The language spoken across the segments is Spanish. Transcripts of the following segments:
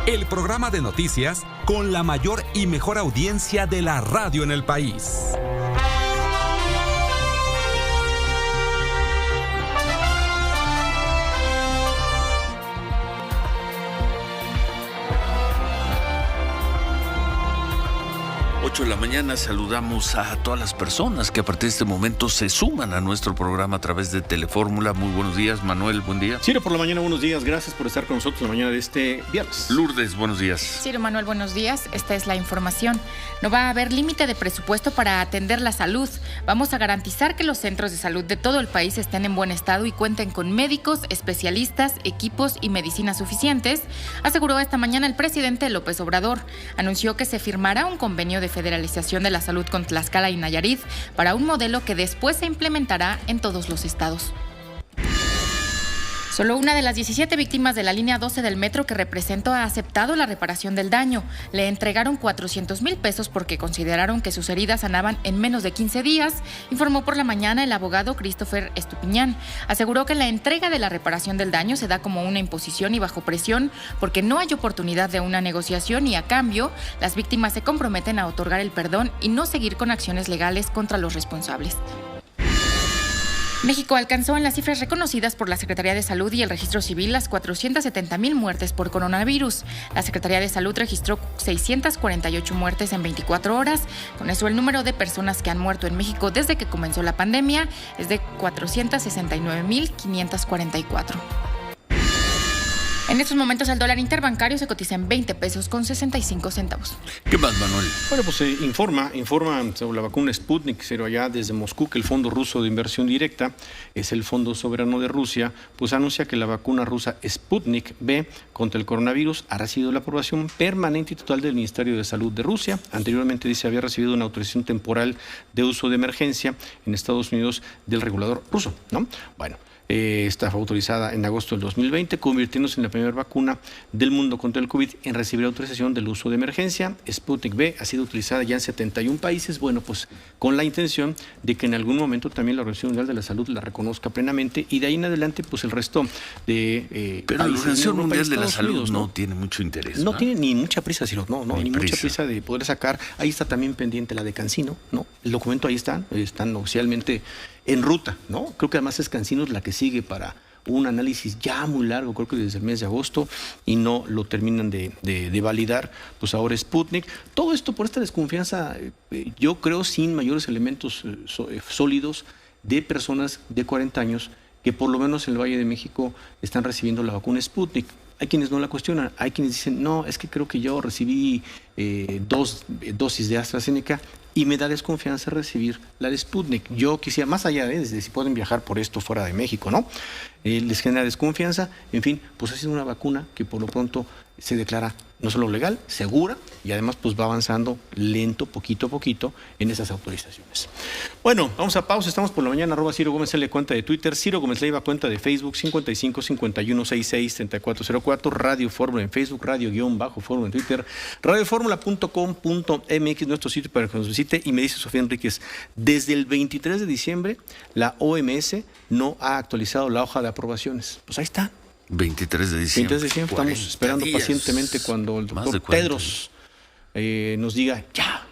el programa de noticias con la mayor y mejor audiencia de la radio en el país. De la mañana saludamos a todas las personas que a partir de este momento se suman a nuestro programa a través de Telefórmula. Muy buenos días, Manuel, buen día. Ciro, por la mañana, buenos días, gracias por estar con nosotros la mañana de este viernes. Lourdes, buenos días. Ciro, Manuel, buenos días, esta es la información. No va a haber límite de presupuesto para atender la salud. Vamos a garantizar que los centros de salud de todo el país estén en buen estado y cuenten con médicos, especialistas, equipos y medicinas suficientes, aseguró esta mañana el presidente López Obrador. Anunció que se firmará un convenio de federalización de la salud con Tlaxcala y Nayarit para un modelo que después se implementará en todos los estados. Solo una de las 17 víctimas de la línea 12 del metro que representó ha aceptado la reparación del daño. Le entregaron 400,000 pesos porque consideraron que sus heridas sanaban en menos de 15 días, informó por la mañana el abogado Christopher Estupiñán. Aseguró que la entrega de la reparación del daño se da como una imposición y bajo presión porque no hay oportunidad de una negociación y a cambio las víctimas se comprometen a otorgar el perdón y no seguir con acciones legales contra los responsables. México alcanzó en las cifras reconocidas por la Secretaría de Salud y el Registro Civil las 470,000 muertes por coronavirus. La Secretaría de Salud registró 648 muertes en 24 horas. Con eso, el número de personas que han muerto en México desde que comenzó la pandemia es de 469,544. En estos momentos el dólar interbancario se cotiza en 20 pesos con 65 centavos. ¿Qué más, Manuel? Bueno, pues informa sobre la vacuna Sputnik, pero allá desde Moscú, que el Fondo Ruso de Inversión Directa, es el fondo soberano de Rusia, pues anuncia que la vacuna rusa Sputnik V contra el coronavirus ha recibido la aprobación permanente y total del Ministerio de Salud de Rusia. Anteriormente dice había recibido una autorización temporal de uso de emergencia en Estados Unidos del regulador ruso, ¿no? Bueno. Esta fue autorizada en agosto del 2020, convirtiéndose en la primera vacuna del mundo contra el COVID en recibir autorización del uso de emergencia. Sputnik V ha sido utilizada ya en 71 países, bueno, pues con la intención de que en algún momento también la Organización Mundial de la Salud la reconozca plenamente y de ahí en adelante, pues el resto de Pero la Organización Mundial de la Salud no tiene mucho interés, ¿no? No tiene ni mucha prisa, Ciro, ni mucha prisa de poder sacar. Ahí está también pendiente la de CanSino, ¿no? El documento ahí están oficialmente en ruta, ¿no? Creo que además es CanSino la que sigue para un análisis ya muy largo, creo que desde el mes de agosto, y no lo terminan de validar, pues ahora Sputnik. Todo esto por esta desconfianza, yo creo, sin mayores elementos sólidos de personas de 40 años que por lo menos en el Valle de México están recibiendo la vacuna Sputnik. Hay quienes no la cuestionan, hay quienes dicen, no, es que creo que yo recibí 2 dosis de AstraZeneca y me da desconfianza recibir la de Sputnik. Yo quisiera, más allá de si pueden viajar por esto fuera de México, ¿no? Les genera desconfianza. En fin, pues ha sido una vacuna que por lo pronto se declara no solo legal, segura, y además pues va avanzando lento, poquito a poquito, en esas autorizaciones. Bueno, vamos a pausa, estamos por la mañana, @Ciro Gómez L, cuenta de Twitter, Ciro Gómez Leiva, cuenta de Facebook, 55 51 66 3404, Radio Fórmula en Facebook, Radio-Fórmula en Twitter, radioformula.com.mx, nuestro sitio para que nos visite. Y me dice Sofía Enríquez, desde el 23 de diciembre, la OMS no ha actualizado la hoja de aprobaciones. Pues ahí está. 23 de diciembre. 23 de diciembre, estamos esperando pacientemente cuando el doctor Tedros nos diga, ya,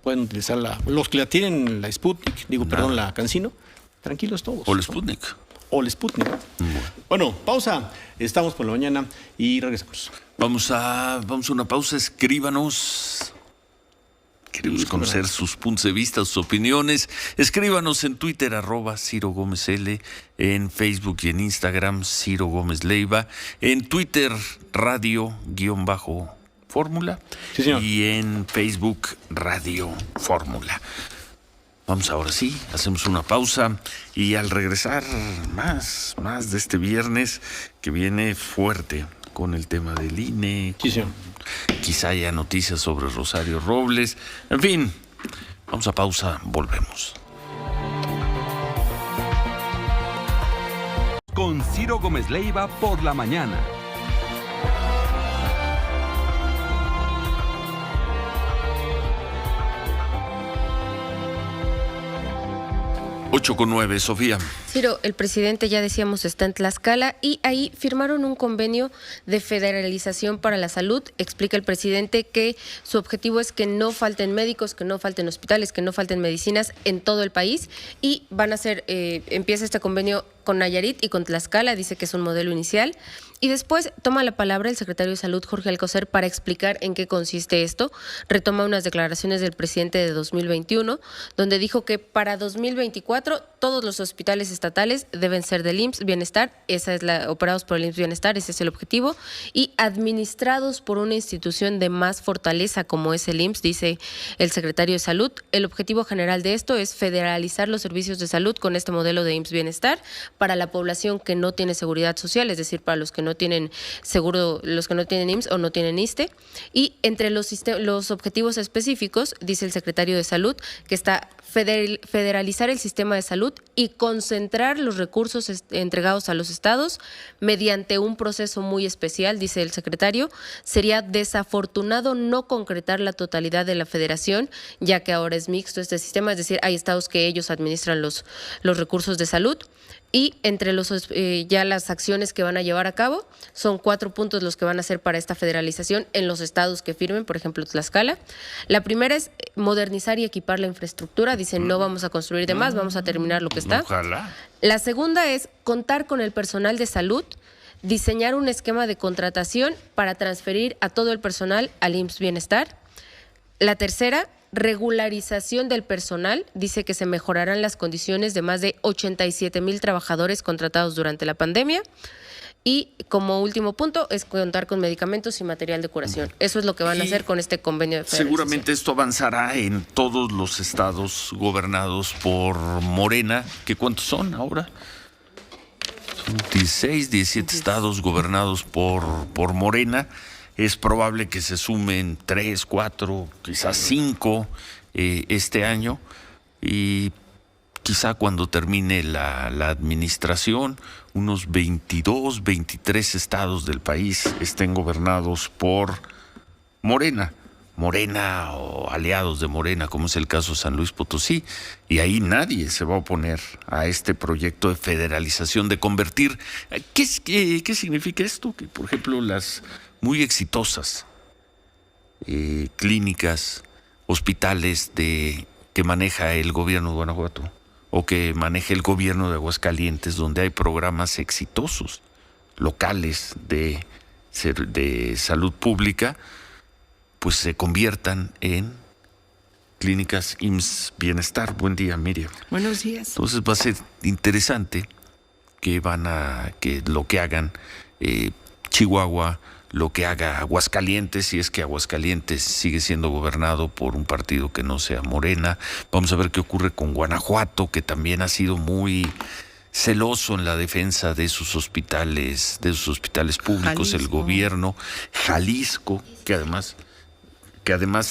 pueden utilizar los que la tienen, la Sputnik, la CanSino, tranquilos todos. O el Sputnik. O el Sputnik. Bueno, pausa, estamos por la mañana y regresamos. Vamos a una pausa, escríbanos. Queremos conocer sus puntos de vista, sus opiniones. Escríbanos en Twitter, @Ciro Gómez L, en Facebook y en Instagram, Ciro Gómez Leiva, en Twitter, Radio-Fórmula, sí, señor, y en Facebook, Radio Fórmula. Vamos ahora sí, hacemos una pausa y al regresar más de este viernes que viene fuerte con el tema del INE. Sí, señor. Quizá haya noticias sobre Rosario Robles. En fin, vamos a pausa, volvemos. Con Ciro Gómez Leiva por la mañana. 8:09, Sofía. Ciro, el presidente, ya decíamos, está en Tlaxcala y ahí firmaron un convenio de federalización para la salud. Explica el presidente que su objetivo es que no falten médicos, que no falten hospitales, que no falten medicinas en todo el país, y van a hacer, empieza este convenio con Nayarit y con Tlaxcala, dice que es un modelo inicial. Y después toma la palabra el secretario de Salud, Jorge Alcocer, para explicar en qué consiste esto. Retoma unas declaraciones del presidente de 2021, donde dijo que para 2024 todos los hospitales estatales deben ser del IMSS Bienestar, operados por el IMSS Bienestar, ese es el objetivo, y administrados por una institución de más fortaleza como es el IMSS, dice el secretario de Salud. El objetivo general de esto es federalizar los servicios de salud con este modelo de IMSS Bienestar para la población que no tiene seguridad social, es decir, para los que no tienen seguro, los que no tienen IMSS o no tienen ISSSTE. Y entre los objetivos específicos, dice el secretario de Salud, que está federalizar el sistema de salud y concentrar los recursos entregados a los estados mediante un proceso muy especial, dice el secretario. Sería desafortunado no concretar la totalidad de la federación, ya que ahora es mixto este sistema, es decir, hay estados que ellos administran los recursos de salud. Y entre ya las acciones que van a llevar a cabo, son 4 puntos los que van a hacer para esta federalización en los estados que firmen, por ejemplo, Tlaxcala. La primera es modernizar y equipar la infraestructura. Dicen, no vamos a construir de más, vamos a terminar lo que está. Ojalá. La segunda es contar con el personal de salud, diseñar un esquema de contratación para transferir a todo el personal al IMSS Bienestar. La tercera, regularización del personal. Dice que se mejorarán las condiciones de más de 87,000 trabajadores contratados durante la pandemia. Y como último punto es contar con medicamentos y material de curación. Eso es lo que van a hacer con este convenio de federalización. Seguramente esto avanzará en todos los estados gobernados por Morena. ¿Qué cuántos son ahora? Son 16, 17 estados gobernados por Morena. Es probable que se sumen 3, 4, quizás 5 este año, y quizá cuando termine la administración, unos 22, 23 estados del país estén gobernados por Morena o aliados de Morena, como es el caso de San Luis Potosí, y ahí nadie se va a oponer a este proyecto de federalización, de convertir. ¿Qué significa esto? Que, por ejemplo, las muy exitosas clínicas, hospitales que maneja el gobierno de Guanajuato o que maneja el gobierno de Aguascalientes, donde hay programas exitosos locales de salud pública, pues se conviertan en clínicas IMSS Bienestar. Buen día, Miriam. Buenos días. Entonces va a ser interesante que lo que hagan Chihuahua, lo que haga Aguascalientes, si es que Aguascalientes sigue siendo gobernado por un partido que no sea Morena. Vamos a ver qué ocurre con Guanajuato, que también ha sido muy celoso en la defensa de sus hospitales públicos, Jalisco. El gobierno. Jalisco, que además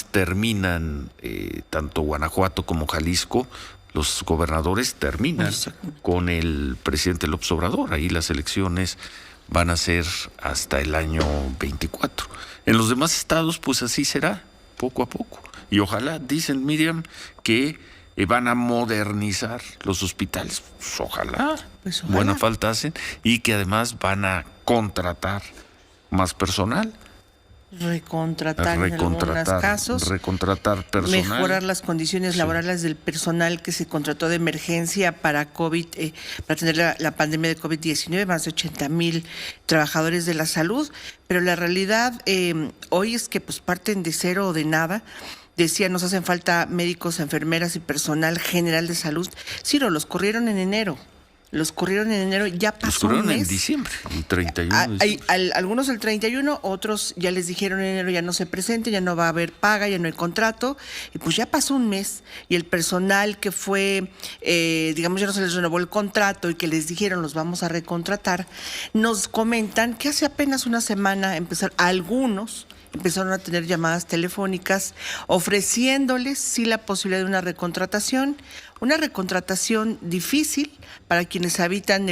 terminan, tanto Guanajuato como Jalisco, los gobernadores terminan con el presidente López Obrador. Ahí las elecciones van a ser hasta el año 24. En los demás estados, pues así será, poco a poco. Y ojalá, dicen, Miriam, que van a modernizar los hospitales. Pues ojalá. Buena falta hacen. Y que además van a contratar más personal. Recontratar en algunos casos, recontratar personal, mejorar las condiciones laborales del personal que se contrató de emergencia para COVID, para atender la pandemia de COVID-19, más de 80,000 trabajadores de la salud, pero la realidad hoy es que pues parten de cero o de nada. Decía, nos hacen falta médicos, enfermeras y personal general de salud. Ciro, los corrieron en enero. Ya pasó un mes. En diciembre, el 31. Algunos el 31, otros ya les dijeron en enero ya no se presente, ya no va a haber paga, ya no hay contrato, y pues ya pasó un mes, y el personal que fue, ya no se les renovó el contrato y que les dijeron los vamos a recontratar, nos comentan que hace apenas una semana algunos empezaron a tener llamadas telefónicas ofreciéndoles sí la posibilidad de una recontratación. una recontratación difícil para quienes habitan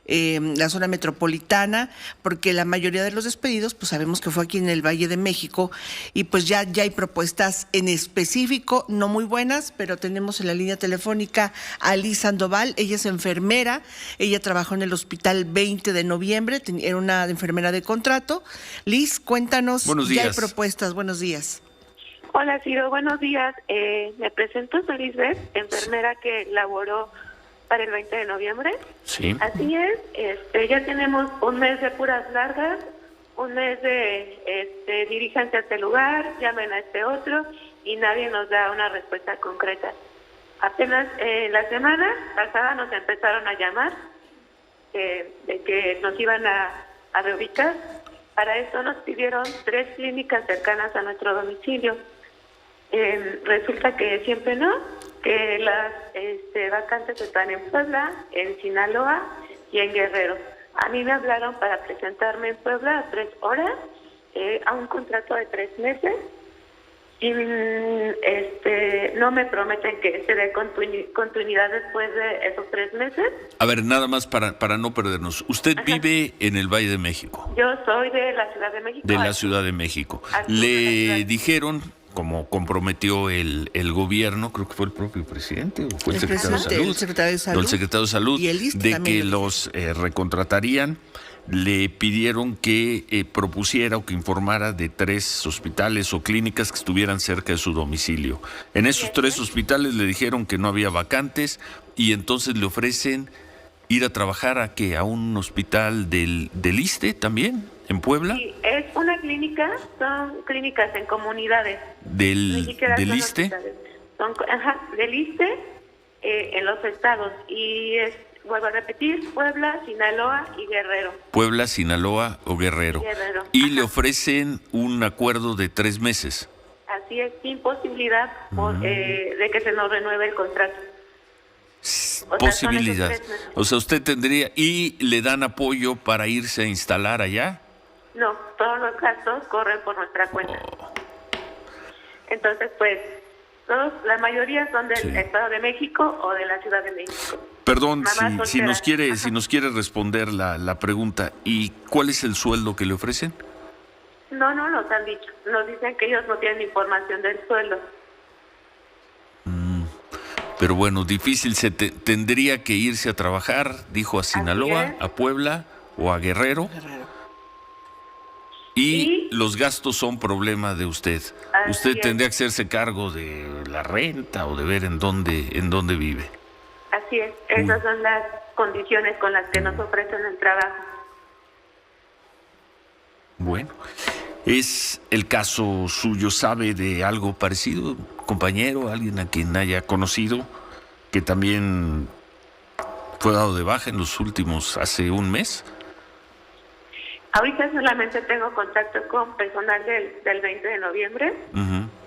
la zona metropolitana, porque la mayoría de los despedidos, pues sabemos que fue aquí en el Valle de México, y pues ya hay propuestas en específico, no muy buenas, pero tenemos en la línea telefónica a Liz Sandoval. Ella es enfermera, ella trabajó en el hospital 20 de noviembre, era una enfermera de contrato. Liz, cuéntanos, buenos días. Ya hay propuestas, buenos días. Hola Ciro, buenos días. Me presento, soy Lisbeth, enfermera que laboró para el 20 de noviembre. Sí. Así es, ya tenemos un mes de puras largas, un mes de diríjanse a este lugar, llamen a este otro y nadie nos da una respuesta concreta. Apenas la semana pasada nos empezaron a llamar de que nos iban a reubicar. Para eso nos pidieron 3 clínicas cercanas a nuestro domicilio. Resulta que siempre no, que las vacantes están en Puebla, en Sinaloa y en Guerrero. A mí me hablaron para presentarme en Puebla a 3 horas, a un contrato de 3 meses, y no me prometen que se dé continuidad después de esos 3 meses. A ver, nada más para no perdernos. Usted vive en el Valle de México. Yo soy de la Ciudad de México. De la Ciudad de México. Le dijeron, como comprometió el gobierno, creo que fue el propio presidente o fue el secretario de Salud. El secretario de Salud. El secretario de Salud, y el ISSSTE de también que los recontratarían. Le pidieron que propusiera o que informara de 3 hospitales o clínicas que estuvieran cerca de su domicilio. En esos 3 hospitales le dijeron que no había vacantes y entonces le ofrecen ir a trabajar a un hospital del ISSSTE también, en Puebla. Sí, es una clínica, son clínicas en comunidades. ¿Del ISSSTE? Son, del ISSSTE en los estados. Y vuelvo a repetir, Puebla, Sinaloa y Guerrero. Puebla, Sinaloa o Guerrero. Y le ofrecen un acuerdo de 3 meses. Así es, sin posibilidad de que se nos renueve el contrato. Posibilidad. O sea, usted tendría, ¿y le dan apoyo para irse a instalar allá? No, todos los gastos corren por nuestra cuenta. Entonces, pues, la mayoría son del Estado de México o de la Ciudad de México. Perdón, si nos quiere responder la pregunta, ¿y cuál es el sueldo que le ofrecen? No nos han dicho. Nos dicen que ellos no tienen información del sueldo. Pero bueno, difícil, tendría que irse a trabajar, dijo, a Sinaloa, a Puebla o a Guerrero. Y los gastos son problema de usted. Usted tendría que hacerse cargo de la renta o de ver en dónde vive. Así es, esas son las condiciones con las que nos ofrecen el trabajo. Bueno, ¿es el caso suyo? ¿Sabe de algo parecido, compañero, alguien a quien haya conocido que también fue dado de baja en los últimos, hace un mes? Ahorita solamente tengo contacto con personal del 20 de noviembre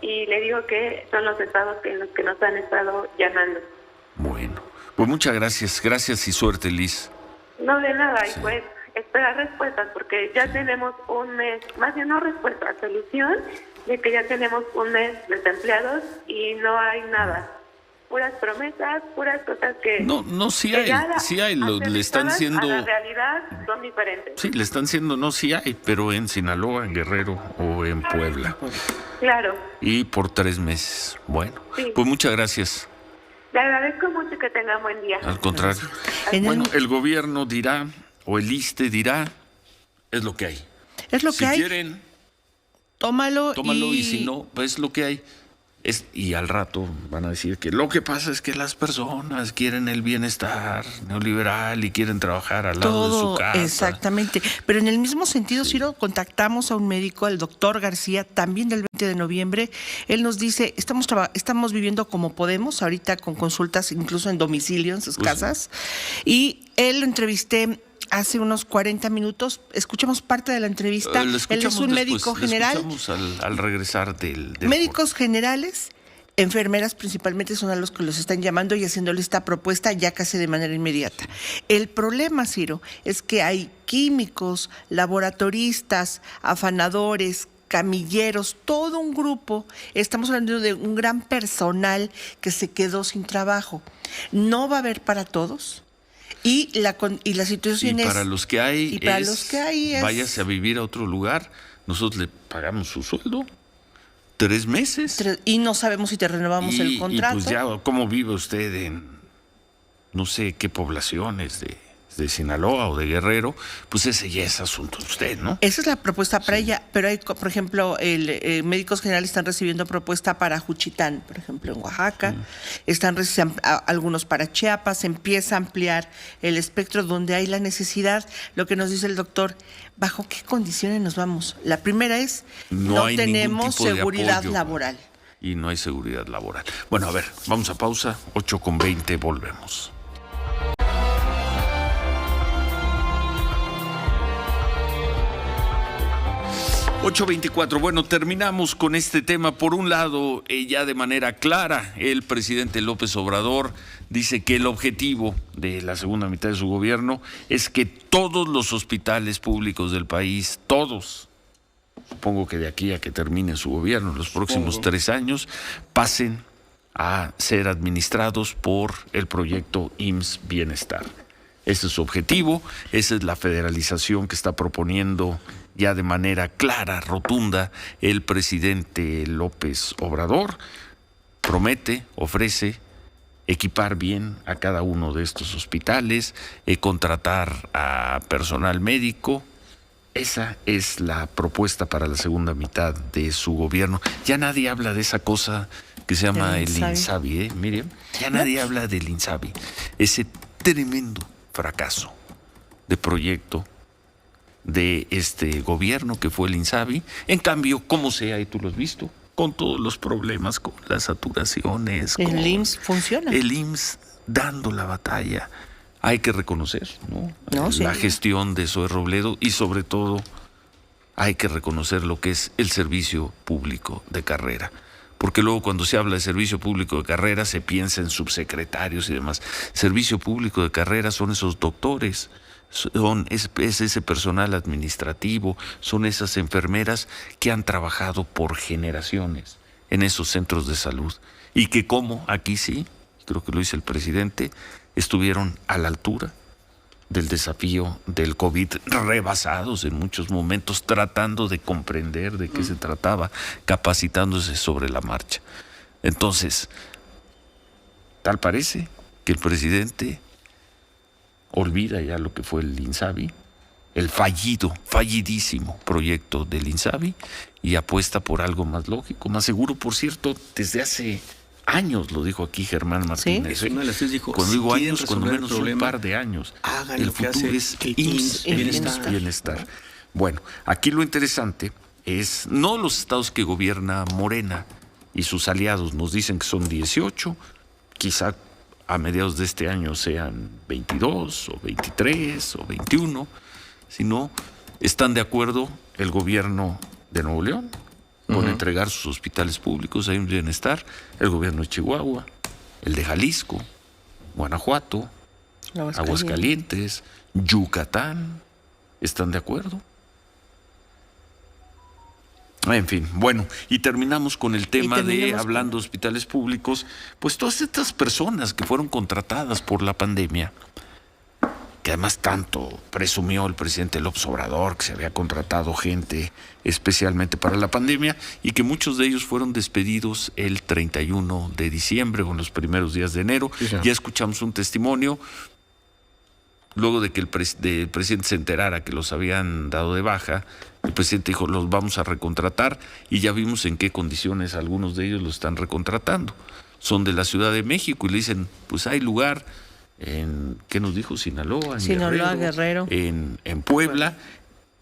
y le digo que son los estados en los que nos han estado llamando. Bueno, pues muchas gracias y suerte, Liz. No, de nada, y pues esperar respuestas, porque ya tenemos un mes, más bien no respuesta, solución, de que ya tenemos un mes desempleados y no hay nada. Puras promesas, puras cosas que... No, sí hay, le están diciendo... A la realidad son diferentes. Sí, le están diciendo no, sí hay, pero en Sinaloa, en Guerrero o en Puebla. Claro. Y por 3 meses. Bueno, pues muchas gracias. Le agradezco mucho, que tenga buen día. Al contrario. Bueno, el gobierno dirá, o el ISSSTE dirá, es lo que hay. Es lo que hay. Si quieren, tómalo y si no, pues es lo que hay. Y al rato van a decir que lo que pasa es que las personas quieren el bienestar neoliberal y quieren trabajar al lado de su casa. Exactamente. Pero en el mismo sentido, Ciro, contactamos a un médico, al doctor García, también del 20 de noviembre. Él nos dice, estamos viviendo como podemos, ahorita con consultas incluso en domicilio, en sus casas. Y él lo entrevisté hace unos 40 minutos. Escuchamos parte de la entrevista. Él es un médico general. Lo escuchamos al regresar del médicos generales, enfermeras principalmente son a los que los están llamando y haciéndole esta propuesta ya casi de manera inmediata. El problema, Ciro, es que hay químicos, laboratoristas, afanadores, camilleros, todo un grupo. Estamos hablando de un gran personal que se quedó sin trabajo. No va a haber para todos. Y la situación y es... para los que hay, y para los que hay es, váyase a vivir a otro lugar. Nosotros le pagamos su sueldo 3 meses. Y no sabemos si te renovamos el contrato. Y pues ya, ¿cómo vive usted en no sé qué poblaciones de Sinaloa o de Guerrero? Pues ese ya es asunto de usted, ¿no? Esa es la propuesta para ella, pero hay, por ejemplo, médicos generales están recibiendo propuesta para Juchitán, por ejemplo, en Oaxaca, están algunos para Chiapas, se empieza a ampliar el espectro donde hay la necesidad. Lo que nos dice el doctor, ¿bajo qué condiciones nos vamos? La primera es, no tenemos seguridad laboral. Y no hay seguridad laboral. Bueno, a ver, vamos a pausa, 8:20, volvemos. 8:24. Bueno, terminamos con este tema. Por un lado, ya de manera clara, el presidente López Obrador dice que el objetivo de la segunda mitad de su gobierno es que todos los hospitales públicos del país, todos, supongo que de aquí a que termine su gobierno, los próximos 3 años, pasen a ser administrados por el proyecto IMSS Bienestar. Ese es su objetivo, esa es la federalización que está proponiendo ya de manera clara, rotunda, el presidente López Obrador. Promete, ofrece equipar bien a cada uno de estos hospitales, contratar a personal médico. Esa es la propuesta para la segunda mitad de su gobierno. Ya nadie habla de esa cosa que se llama el INSABI, Miriam. Ya nadie habla del INSABI. Ese tremendo fracaso de proyecto de este gobierno que fue el INSABI. En cambio, como sea, y tú lo has visto, con todos los problemas, con las saturaciones. El IMSS funciona. El IMSS dando la batalla. Hay que reconocer, ¿no? Sí. La gestión de Zoe Robledo y sobre todo hay que reconocer lo que es el servicio público de carrera. Porque luego cuando se habla de servicio público de carrera se piensa en subsecretarios y demás. Servicio público de carrera son esos doctores, es ese personal administrativo, son esas enfermeras que han trabajado por generaciones en esos centros de salud y que, como aquí sí, creo que lo dice el presidente, estuvieron a la altura del desafío del COVID, rebasados en muchos momentos, tratando de comprender de qué se trataba, capacitándose sobre la marcha. Entonces, tal parece que el presidente olvida ya lo que fue el INSABI, el fallidísimo proyecto del INSABI, y apuesta por algo más lógico, más seguro. Por cierto, desde hace años lo dijo aquí Germán Martínez. Sí, dijo, cuando digo años, cuando menos un par de años. El futuro es IMSS Bienestar. Bueno, aquí lo interesante es no los estados que gobierna Morena y sus aliados nos dicen que son 18, quizá a mediados de este año sean 22 o 23 o 21, sino están de acuerdo el gobierno de Nuevo León con entregar sus hospitales públicos a un bienestar, el gobierno de Chihuahua, el de Jalisco, Guanajuato, Aguascalientes, Yucatán, ¿están de acuerdo? En fin, bueno, y terminamos con el tema de, hablando de hospitales públicos, pues todas estas personas que fueron contratadas por la pandemia, que además tanto presumió el presidente López Obrador, que se había contratado gente especialmente para la pandemia, y que muchos de ellos fueron despedidos el 31 de diciembre o en los primeros días de enero. Sí. Ya escuchamos un testimonio, luego de que el presidente se enterara que los habían dado de baja. El presidente dijo, los vamos a recontratar, y ya vimos en qué condiciones algunos de ellos los están recontratando. Son de la Ciudad de México y le dicen, pues hay lugar en, ¿qué nos dijo? Sinaloa, Guerrero. En Puebla.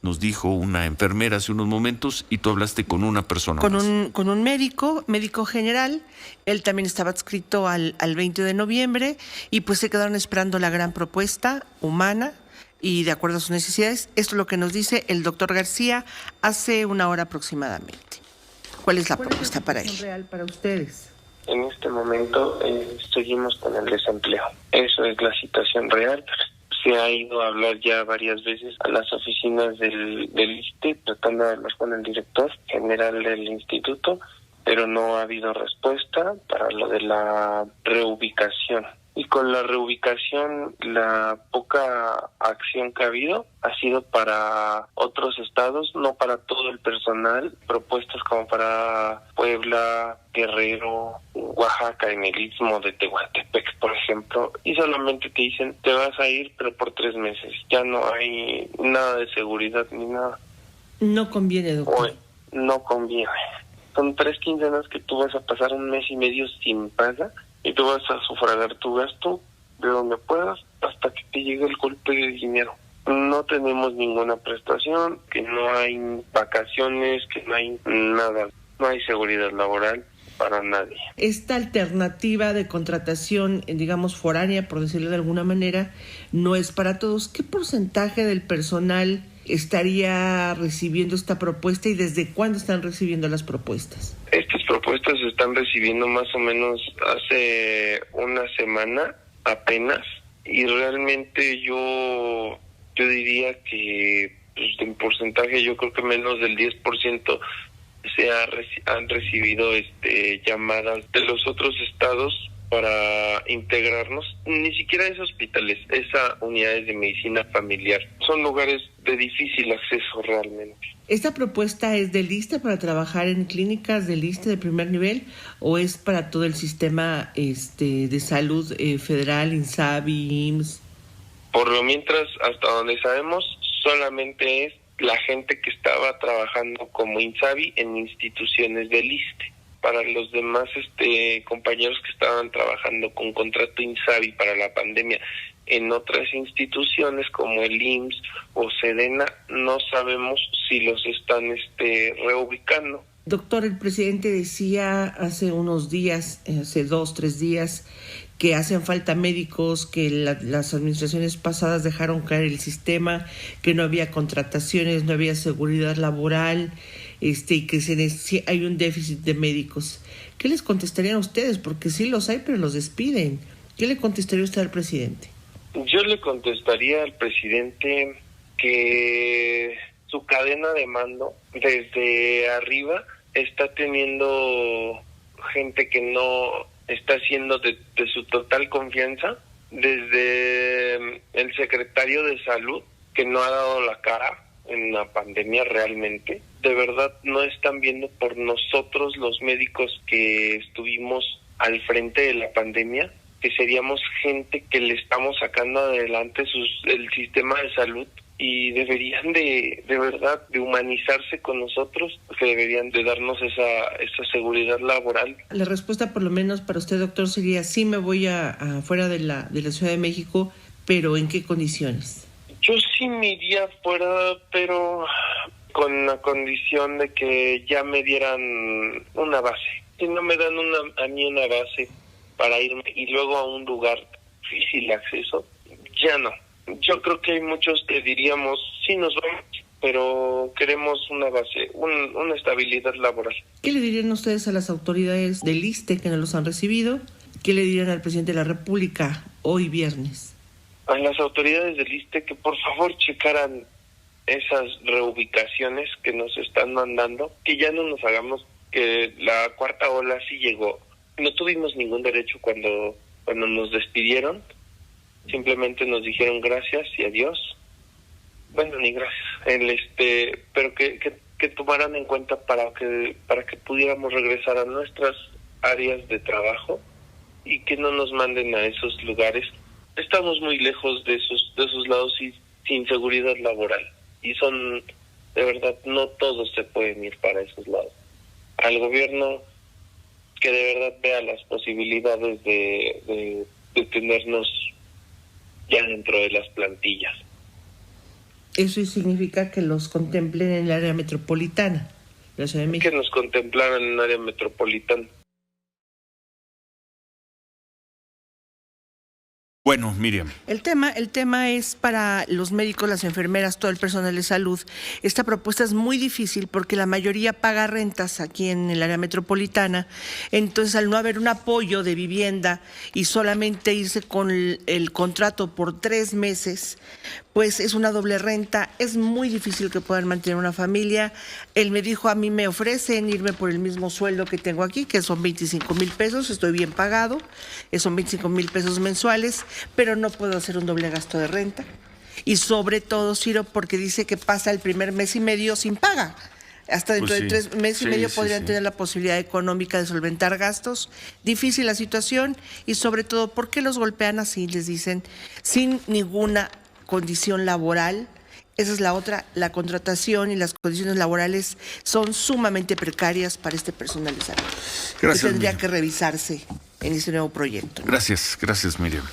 Nos dijo una enfermera hace unos momentos, y tú hablaste con una persona con un médico general. Él también estaba adscrito al 20 de noviembre, y pues se quedaron esperando la gran propuesta humana y de acuerdo a sus necesidades. Esto es lo que nos dice el doctor García hace una hora aproximadamente. ¿Cuál es la propuesta para él? Real para ustedes? En este momento seguimos con el desempleo. Eso es la situación real. Se ha ido a hablar ya varias veces a las oficinas del ISSSTE, tratando de hablar con el director general del instituto, pero no ha habido respuesta para lo de la reubicación. Y con la reubicación, la poca acción que ha habido ha sido para otros estados, no para todo el personal. Propuestas como para Puebla, Guerrero, Oaxaca, en el Istmo de Tehuantepec, por ejemplo. Y solamente te dicen, te vas a ir, pero por 3 meses. Ya no hay nada de seguridad ni nada. No conviene, doctor. No conviene. Son 3 quincenas que tú vas a pasar 1 mes y medio sin paga. Y tú vas a sufragar tu gasto de donde puedas hasta que te llegue el golpe de dinero. No tenemos ninguna prestación, que no hay vacaciones, que no hay nada. No hay seguridad laboral para nadie. Esta alternativa de contratación, digamos, foránea, por decirlo de alguna manera, no es para todos. ¿Qué porcentaje del personal estaría recibiendo esta propuesta y desde cuándo están recibiendo las propuestas? Estas propuestas se están recibiendo más o menos hace 1 semana apenas, y realmente yo diría que pues, en porcentaje yo creo que menos del 10% han recibido llamadas de los otros estados para integrarnos. Ni siquiera es hospitales, es a unidades de medicina familiar. Son lugares de difícil acceso realmente. ¿Esta propuesta es del ISSSTE para trabajar en clínicas del ISSSTE de primer nivel o es para todo el sistema de salud federal, INSABI, IMSS? Por lo mientras, hasta donde sabemos, solamente es la gente que estaba trabajando como INSABI en instituciones del ISSSTE. Para los demás compañeros que estaban trabajando con contrato INSABI para la pandemia en otras instituciones como el IMSS o Sedena, no sabemos si los están reubicando. Doctor, el presidente decía hace unos días, hace 2, 3 días, que hacen falta médicos, que las administraciones pasadas dejaron caer el sistema, que no había contrataciones, no había seguridad laboral, y que hay un déficit de médicos. ¿Qué les contestarían a ustedes? Porque sí los hay, pero los despiden. ¿Qué le contestaría usted al presidente? Yo le contestaría al presidente que su cadena de mando desde arriba está teniendo gente que no está siendo de su total confianza, desde el secretario de Salud, que no ha dado la cara en la pandemia realmente. De verdad no están viendo por nosotros los médicos que estuvimos al frente de la pandemia, que seríamos gente que le estamos sacando adelante el sistema de salud, y deberían de verdad de humanizarse con nosotros, que deberían de darnos esa seguridad laboral. La respuesta, por lo menos para usted, doctor, sería sí, me voy a fuera de la Ciudad de México, pero ¿en qué condiciones? Yo sí me iría fuera, pero con la condición de que ya me dieran una base. Si no me dan a mí una base para irme y luego a un lugar difícil de acceso, ya no. Yo creo que hay muchos que diríamos, sí nos vamos, pero queremos una base, una estabilidad laboral. ¿Qué le dirían ustedes a las autoridades del ISSSTE que no los han recibido? ¿Qué le dirían al presidente de la República hoy viernes? A las autoridades del ISSSTE que por favor checaran esas reubicaciones que nos están mandando, que ya no nos hagamos que la 4ª ola sí llegó. No tuvimos ningún derecho cuando nos despidieron. Simplemente nos dijeron gracias y adiós. Bueno, ni gracias. Pero que tomaran en cuenta para que pudiéramos regresar a nuestras áreas de trabajo y que no nos manden a esos lugares. Estamos muy lejos de esos lados y sin seguridad laboral. Y de verdad, no todos se pueden ir para esos lados. Al gobierno que de verdad vea las posibilidades de tenernos ya dentro de las plantillas. Eso significa que los contemplen en el área metropolitana de la Ciudad de México. Que nos contemplaran en el área metropolitana. Bueno, Miriam. El tema es para los médicos, las enfermeras, todo el personal de salud. Esta propuesta es muy difícil porque la mayoría paga rentas aquí en el área metropolitana. Entonces, al no haber un apoyo de vivienda y solamente irse con el contrato por 3 meses, pues es una doble renta. Es muy difícil que puedan mantener una familia. Él me dijo, a mí me ofrecen irme por el mismo sueldo que tengo aquí, que son 25,000 pesos, estoy bien pagado, son 25,000 pesos mensuales, pero no puedo hacer un doble gasto de renta. Y sobre todo, Ciro, porque dice que pasa el primer mes y medio sin paga. Hasta dentro de 3 meses y medio podrían tener la posibilidad económica de solventar gastos. Difícil la situación y sobre todo, ¿por qué los golpean así? Les dicen, sin ninguna condición laboral. Esa es la otra, la contratación y las condiciones laborales son sumamente precarias para este personal de salud. Gracias, que tendría Miriam. que revisarse en este nuevo proyecto. Gracias, Miriam.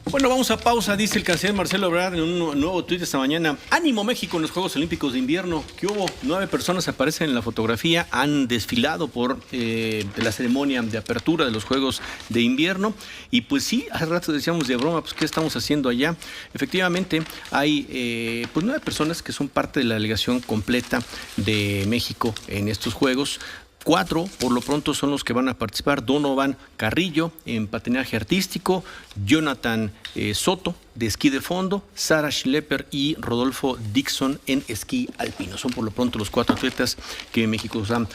Bueno, vamos a pausa, dice el canciller Marcelo Ebrard en un nuevo tuit esta mañana. ¡Ánimo México en los Juegos Olímpicos de Invierno! ¿Qué hubo? 9 personas aparecen en la fotografía, han desfilado por la ceremonia de apertura de los Juegos de Invierno. Y pues sí, hace rato decíamos de broma, pues ¿qué estamos haciendo allá? Efectivamente, hay pues 9 personas que son parte de la delegación completa de México en estos Juegos. 4, por lo pronto, son los que van a participar. Donovan Carrillo en patinaje artístico, Jonathan Soto de esquí de fondo, Sara Schlepper y Rodolfo Dixon en esquí alpino. Son por lo pronto los 4 atletas que México está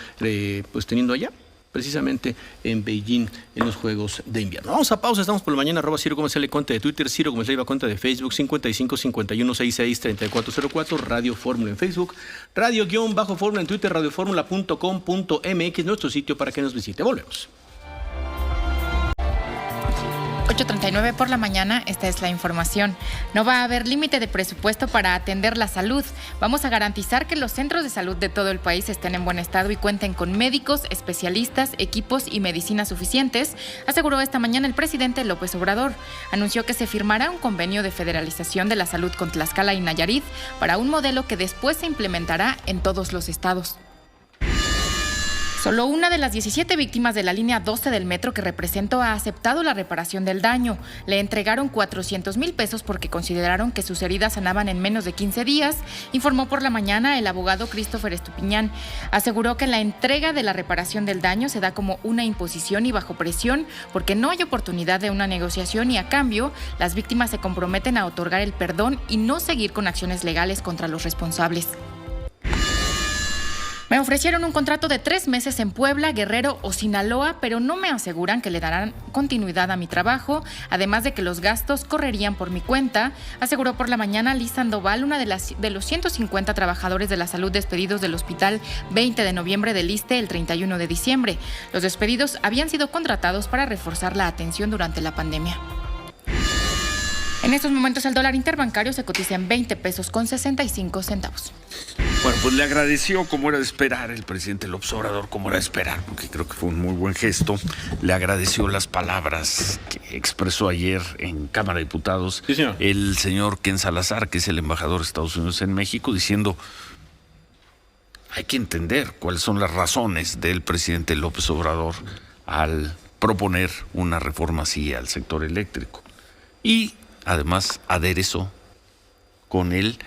pues teniendo allá, precisamente en Beijing, en los Juegos de Invierno. Vamos a pausa, estamos por la mañana, @Ciro Gómez L, cuenta de Twitter, Ciro Gómez L, cuenta de Facebook, 55 51 66 3404, Radio Fórmula en Facebook, Radio-Fórmula en Twitter, radioformula.com.mx, nuestro sitio para que nos visite. Volvemos. 8:39 por la mañana, esta es la información. No va a haber límite de presupuesto para atender la salud. Vamos a garantizar que los centros de salud de todo el país estén en buen estado y cuenten con médicos, especialistas, equipos y medicinas suficientes, aseguró esta mañana el presidente López Obrador. Anunció que se firmará un convenio de federalización de la salud con Tlaxcala y Nayarit para un modelo que después se implementará en todos los estados. Solo una de las 17 víctimas de la línea 12 del metro que representó ha aceptado la reparación del daño. Le entregaron 400,000 pesos porque consideraron que sus heridas sanaban en menos de 15 días, informó por la mañana el abogado Christopher Estupiñán. Aseguró que la entrega de la reparación del daño se da como una imposición y bajo presión porque no hay oportunidad de una negociación y a cambio las víctimas se comprometen a otorgar el perdón y no seguir con acciones legales contra los responsables. Me ofrecieron un contrato de 3 meses en Puebla, Guerrero o Sinaloa, pero no me aseguran que le darán continuidad a mi trabajo, además de que los gastos correrían por mi cuenta, aseguró por la mañana Liz Sandoval, una de los 150 trabajadores de la salud despedidos del Hospital 20 de Noviembre del ISSSTE el 31 de diciembre. Los despedidos habían sido contratados para reforzar la atención durante la pandemia. En estos momentos el dólar interbancario se cotiza en 20 pesos con 65 centavos. Bueno, pues le agradeció, como era de esperar, el presidente López Obrador, como era de esperar, porque creo que fue un muy buen gesto. Le agradeció las palabras que expresó ayer en Cámara de Diputados el señor Ken Salazar, que es el embajador de Estados Unidos en México, diciendo: hay que entender cuáles son las razones del presidente López Obrador al proponer una reforma así al sector eléctrico. Y además aderezó con él: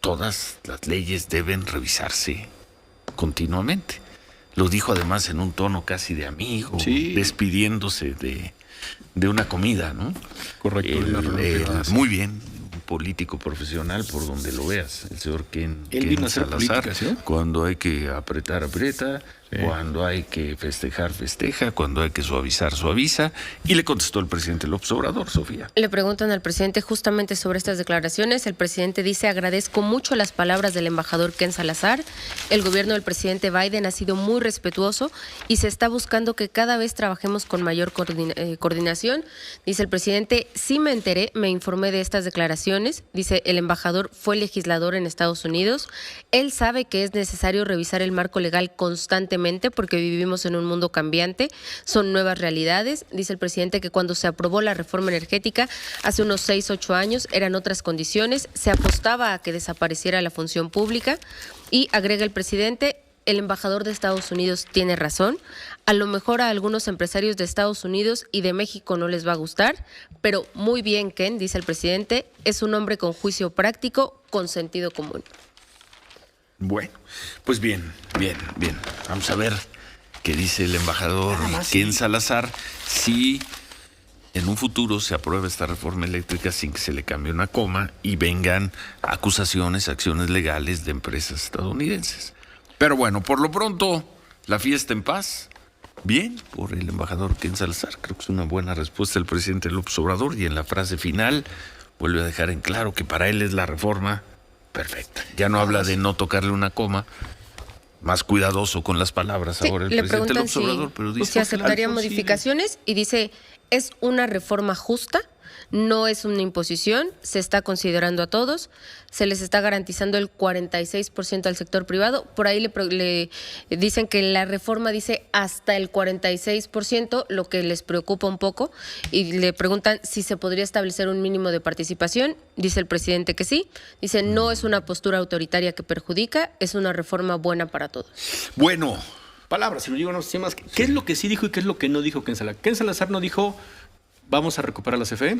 todas las leyes deben revisarse continuamente. Lo dijo además en un tono casi de amigo, despidiéndose de una comida, ¿no? Correcto. Muy bien, un político profesional por donde lo veas, el señor Ken Salazar. Política, ¿sí? Cuando hay que apretar, aprieta. Cuando hay que festejar, festeja. Cuando hay que suavizar, suaviza. Y le contestó el presidente López Obrador, Sofía. Le preguntan al presidente justamente sobre estas declaraciones. El presidente dice: agradezco mucho las palabras del embajador Ken Salazar. El gobierno del presidente Biden ha sido muy respetuoso y se está buscando que cada vez trabajemos con mayor coordinación. Dice el presidente: sí me enteré, me informé de estas declaraciones. Dice: el embajador fue legislador en Estados Unidos. Él sabe que es necesario revisar el marco legal constantemente porque vivimos en un mundo cambiante, son nuevas realidades. Dice el presidente que cuando se aprobó la reforma energética hace unos 6-8 años eran otras condiciones, se apostaba a que desapareciera la función pública y agrega el presidente: el embajador de Estados Unidos tiene razón. A lo mejor a algunos empresarios de Estados Unidos y de México no les va a gustar, pero muy bien, Ken, dice el presidente, es un hombre con juicio práctico, con sentido común. Bueno, pues bien. Vamos a ver qué dice el embajador Ken Salazar si en un futuro se aprueba esta reforma eléctrica sin que se le cambie una coma y vengan acusaciones, acciones legales de empresas estadounidenses. Pero bueno, por lo pronto, la fiesta en paz. Bien, por el embajador Ken Salazar. Creo que es una buena respuesta del presidente López Obrador, y en la frase final vuelve a dejar en claro que para él es la reforma perfecta. Ya no habla de no tocarle una coma, más cuidadoso con las palabras ahora el presidente López Obrador, pero dice si aceptaría modificaciones y dice, es una reforma justa, no es una imposición, se está considerando a todos, se les está garantizando el 46% al sector privado. Por ahí le dicen que la reforma dice hasta el 46%, lo que les preocupa un poco, y le preguntan si se podría establecer un mínimo de participación. Dice el presidente que sí. Dice, no es una postura autoritaria que perjudica, es una reforma buena para todos. Bueno, palabras, si lo digo, no sé más. ¿Qué es lo que sí dijo y qué es lo que no dijo Ken Salazar? Ken Salazar no dijo, vamos a recuperar la CFE.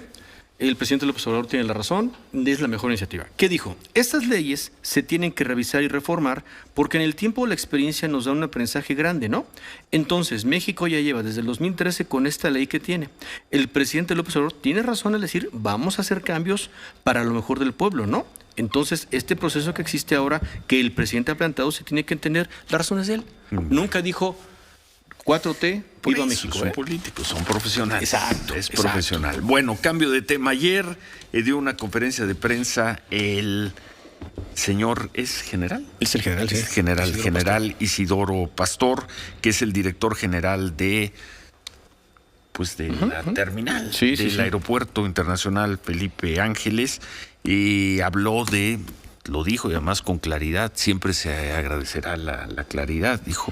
El presidente López Obrador tiene la razón, es la mejor iniciativa. ¿Qué dijo? Estas leyes se tienen que revisar y reformar porque en el tiempo la experiencia nos da un aprendizaje grande, ¿no? Entonces, México ya lleva desde el 2013 con esta ley que tiene. El presidente López Obrador tiene razón al decir, vamos a hacer cambios para lo mejor del pueblo, ¿no? Entonces, este proceso que existe ahora, que el presidente ha planteado, se tiene que entender, la razón es de él. Nunca dijo 4T, viva México. Son políticos, son profesionales. Exacto. Es profesional. Bueno, cambio de tema. Ayer dio una conferencia de prensa el señor, ¿es general? Es el general, sí. Es general Isidoro Pastor, que es el director general de la terminal del Aeropuerto Internacional Felipe Ángeles, y habló de, lo dijo y además con claridad, siempre se agradecerá la claridad, dijo,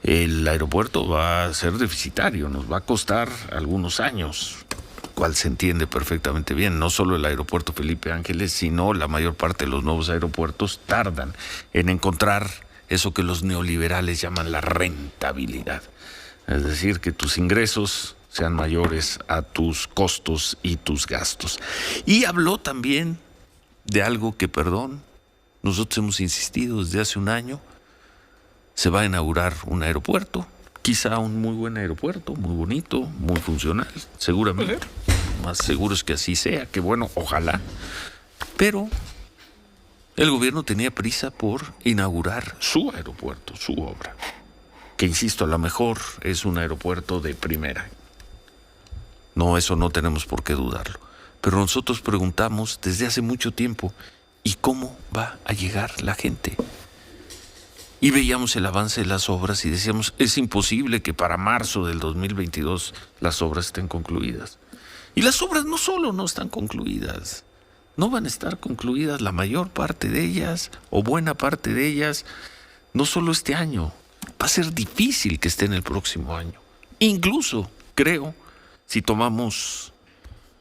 el aeropuerto va a ser deficitario, nos va a costar algunos años, cual se entiende perfectamente bien. No solo el aeropuerto Felipe Ángeles, sino la mayor parte de los nuevos aeropuertos tardan en encontrar eso que los neoliberales llaman la rentabilidad, es decir, que tus ingresos sean mayores a tus costos y tus gastos. Y habló también de algo que, nosotros hemos insistido desde hace un año. Se va a inaugurar un aeropuerto, quizá un muy buen aeropuerto, muy bonito, muy funcional, seguramente. Más seguro es que así sea, que bueno, ojalá. Pero el gobierno tenía prisa por inaugurar su aeropuerto, su obra, que insisto, a lo mejor es un aeropuerto de primera. No, eso no tenemos por qué dudarlo. Pero nosotros preguntamos desde hace mucho tiempo, ¿y cómo va a llegar la gente? Y veíamos el avance de las obras y decíamos, es imposible que para marzo del 2022 las obras estén concluidas. Y las obras no solo no están concluidas, no van a estar concluidas la mayor parte de ellas, o buena parte de ellas, no solo este año. Va a ser difícil que esté en el próximo año. Incluso, creo, si tomamos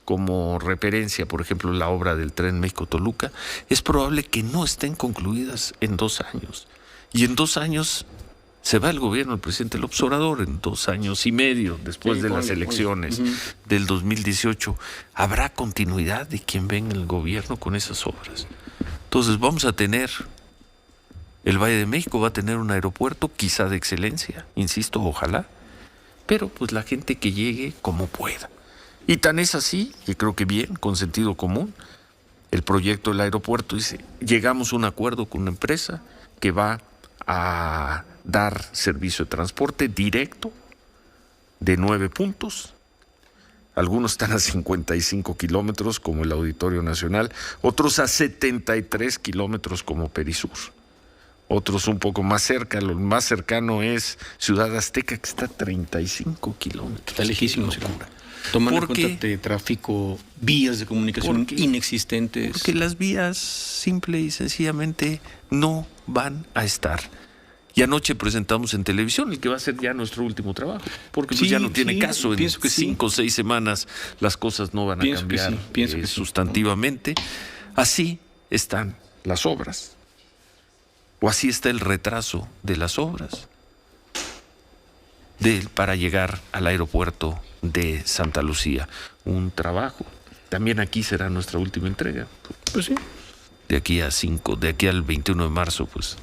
como referencia, por ejemplo, la obra del Tren México-Toluca, es probable que no estén concluidas en 2 años. Y en 2 años se va el gobierno del presidente López Obrador, en 2 años y medio después de las elecciones del 2018. ¿Habrá continuidad de quien venga el gobierno con esas obras? Entonces vamos a tener, el Valle de México va a tener un aeropuerto quizá de excelencia, insisto, ojalá, pero pues la gente que llegue como pueda. Y tan es así, y creo que bien, con sentido común, el proyecto del aeropuerto dice, llegamos a un acuerdo con una empresa que va a dar servicio de transporte directo de 9 puntos. Algunos están a 55 kilómetros como el Auditorio Nacional, otros a 73 kilómetros como Perisur. Otros un poco más cerca, lo más cercano es Ciudad Azteca, que está a 35 kilómetros. Está lejísimo, se cubra. Tomando en cuenta de tráfico, vías de comunicación inexistentes. Porque las vías simple y sencillamente no van a estar. Y anoche presentamos en televisión el que va a ser ya nuestro último trabajo, porque pues ya no tiene caso, en 5 o 6 semanas las cosas no van a cambiar sustantivamente. Así están las obras. O así está el retraso de las obras para llegar al aeropuerto de Santa Lucía. Un trabajo. También aquí será nuestra última entrega. Pues sí. De aquí al 21 de marzo, pues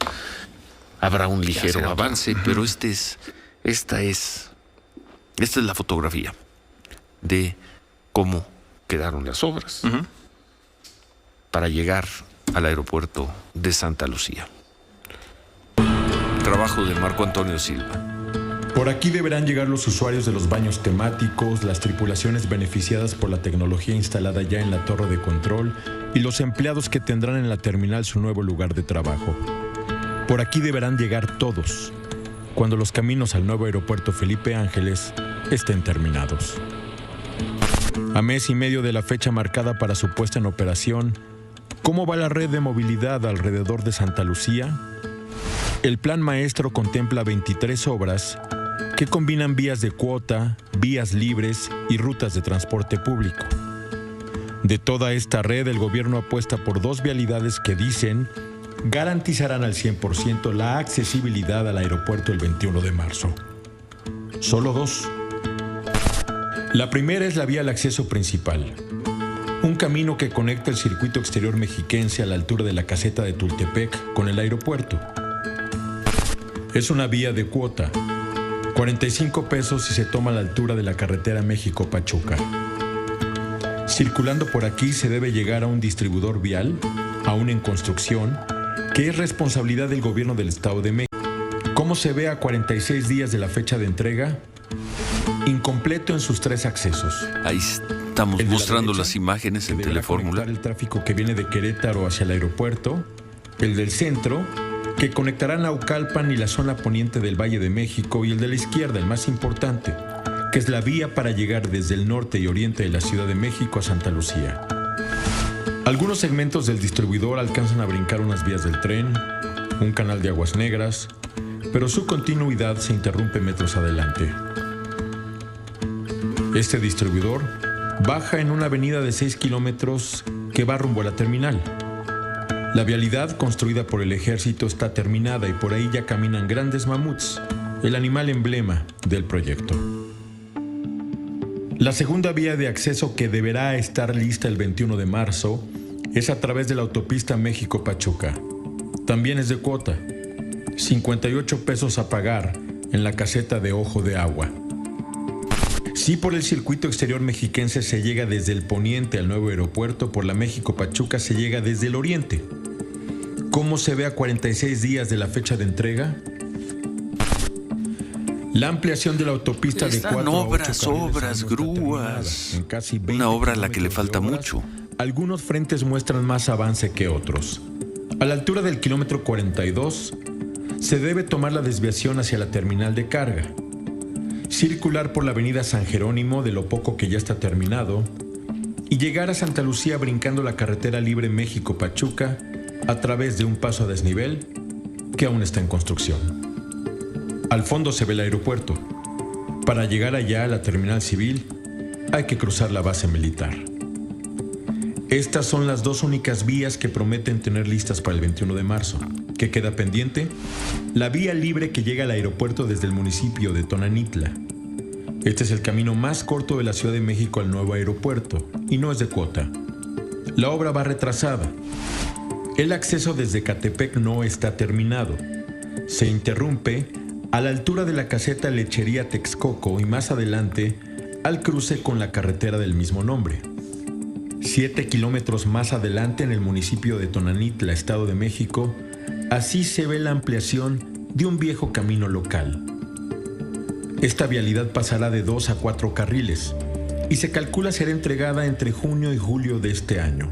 habrá un ligero avance, pero esta es la fotografía de cómo quedaron las obras para llegar al aeropuerto de Santa Lucía. Trabajo de Marco Antonio Silva. Por aquí deberán llegar los usuarios de los baños temáticos, las tripulaciones beneficiadas por la tecnología instalada ya en la torre de control y los empleados que tendrán en la terminal su nuevo lugar de trabajo. Por aquí deberán llegar todos, cuando los caminos al nuevo aeropuerto Felipe Ángeles estén terminados. A mes y medio de la fecha marcada para su puesta en operación, ¿cómo va la red de movilidad alrededor de Santa Lucía? El plan maestro contempla 23 obras que combinan vías de cuota, vías libres y rutas de transporte público. De toda esta red, el gobierno apuesta por 2 vialidades que dicen garantizarán al 100% la accesibilidad al aeropuerto el 21 de marzo. Solo 2. La primera es la vía al acceso principal, un camino que conecta el circuito exterior mexiquense a la altura de la caseta de Tultepec con el aeropuerto. Es una vía de cuota, 45 pesos si se toma a la altura de la carretera México-Pachuca. Circulando por aquí se debe llegar a un distribuidor vial, aún en construcción, que es responsabilidad del gobierno del Estado de México. ¿Cómo se ve a 46 días de la fecha de entrega? Incompleto en sus 3 accesos. Ahí estamos mostrando las imágenes en Telefórmula. El tráfico que viene de Querétaro hacia el aeropuerto, el del centro, que conectará Naucalpan y la zona poniente del Valle de México, y el de la izquierda, el más importante, que es la vía para llegar desde el norte y oriente de la Ciudad de México a Santa Lucía. Algunos segmentos del distribuidor alcanzan a brincar unas vías del tren, un canal de aguas negras, pero su continuidad se interrumpe metros adelante. Este distribuidor baja en una avenida de 6 kilómetros que va rumbo a la terminal. La vialidad construida por el ejército está terminada y por ahí ya caminan grandes mamuts, el animal emblema del proyecto. La segunda vía de acceso, que deberá estar lista el 21 de marzo, es a través de la autopista México-Pachuca. También es de cuota, 58 pesos a pagar en la caseta de Ojo de Agua. Si por el circuito exterior mexiquense se llega desde el poniente al nuevo aeropuerto, por la México-Pachuca se llega desde el oriente. ¿Cómo se ve a 46 días de la fecha de entrega? La ampliación de la autopista de 4 a 8 obras, grúas. Una obra a la que le falta mucho. Algunos frentes muestran más avance que otros. A la altura del kilómetro 42, se debe tomar la desviación hacia la terminal de carga, circular por la avenida San Jerónimo, de lo poco que ya está terminado, y llegar a Santa Lucía brincando la carretera libre México-Pachuca a través de un paso a desnivel que aún está en construcción. Al fondo se ve el aeropuerto. Para llegar allá a la terminal civil hay que cruzar la base militar. Estas son las 2 únicas vías que prometen tener listas para el 21 de marzo. ¿Qué queda pendiente? La vía libre que llega al aeropuerto desde el municipio de Tonanitla. Este es el camino más corto de la Ciudad de México al nuevo aeropuerto y no es de cuota. La obra va retrasada. El acceso desde Catepec no está terminado. Se interrumpe a la altura de la caseta Lechería Texcoco y más adelante al cruce con la carretera del mismo nombre. 7 kilómetros más adelante, en el municipio de Tonanitla, Estado de México, así se ve la ampliación de un viejo camino local. Esta vialidad pasará de 2 a 4 carriles y se calcula ser entregada entre junio y julio de este año.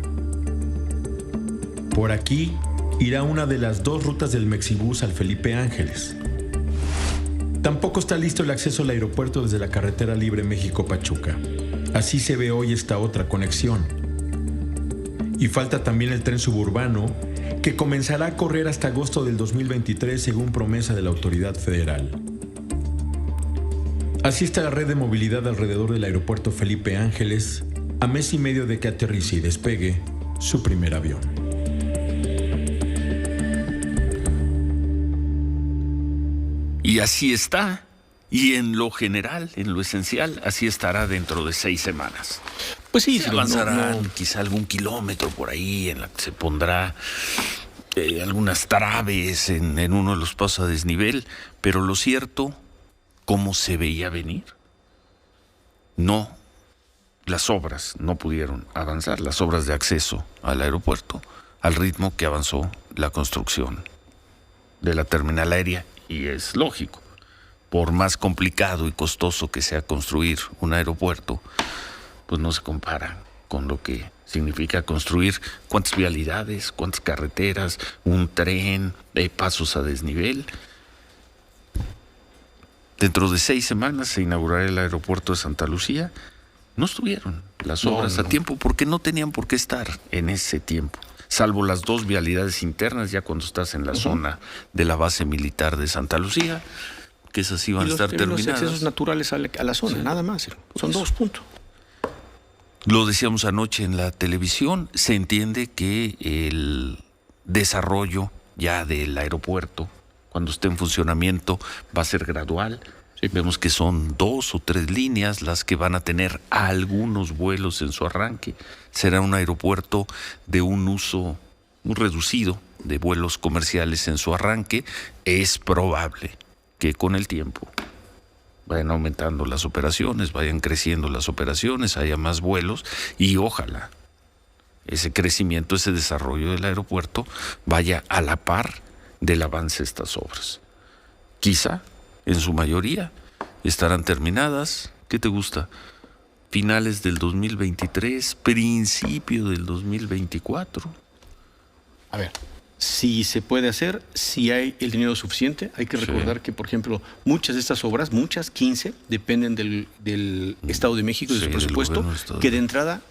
Por aquí irá una de las 2 rutas del Mexibus al Felipe Ángeles. Tampoco está listo el acceso al aeropuerto desde la carretera libre México-Pachuca. Así se ve hoy esta otra conexión. Y falta también el tren suburbano, que comenzará a correr hasta agosto del 2023 según promesa de la autoridad federal. Así está la red de movilidad alrededor del aeropuerto Felipe Ángeles, a mes y medio de que aterrice y despegue su primer avión. Y así está. Y en lo general, en lo esencial, así estará dentro de 6 semanas. Pues sí, se avanzarán quizá algún kilómetro por ahí en la que se pondrá algunas traves en uno de los pasos a desnivel, pero lo cierto, ¿cómo se veía venir? No, las obras no pudieron avanzar, las obras de acceso al aeropuerto, al ritmo que avanzó la construcción de la terminal aérea, y es lógico. Por más complicado y costoso que sea construir un aeropuerto, pues no se compara con lo que significa construir cuántas vialidades, cuántas carreteras, un tren, pasos a desnivel. Dentro de 6 semanas se inaugurará el aeropuerto de Santa Lucía. No estuvieron las obras a tiempo porque no tenían por qué estar en ese tiempo, salvo las 2 vialidades internas ya cuando estás en la zona de la base militar de Santa Lucía, que esas iban a estar terminadas. Los accesos naturales a la zona, nada más. Son 2 puntos. Lo decíamos anoche en la televisión, se entiende que el desarrollo ya del aeropuerto, cuando esté en funcionamiento, va a ser gradual. Sí. Vemos que son 2 o 3 líneas las que van a tener algunos vuelos en su arranque. Será un aeropuerto de un uso muy reducido de vuelos comerciales en su arranque. Es probable que con el tiempo vayan aumentando las operaciones, vayan creciendo las operaciones, haya más vuelos y ojalá ese crecimiento, ese desarrollo del aeropuerto vaya a la par del avance de estas obras. Quizá, en su mayoría, estarán terminadas, ¿qué te gusta? Finales del 2023, principio del 2024. A ver, si se puede hacer, si hay el dinero suficiente, hay que recordar que, por ejemplo, muchas de estas obras, 15, dependen del Estado de México y de su presupuesto, que de entrada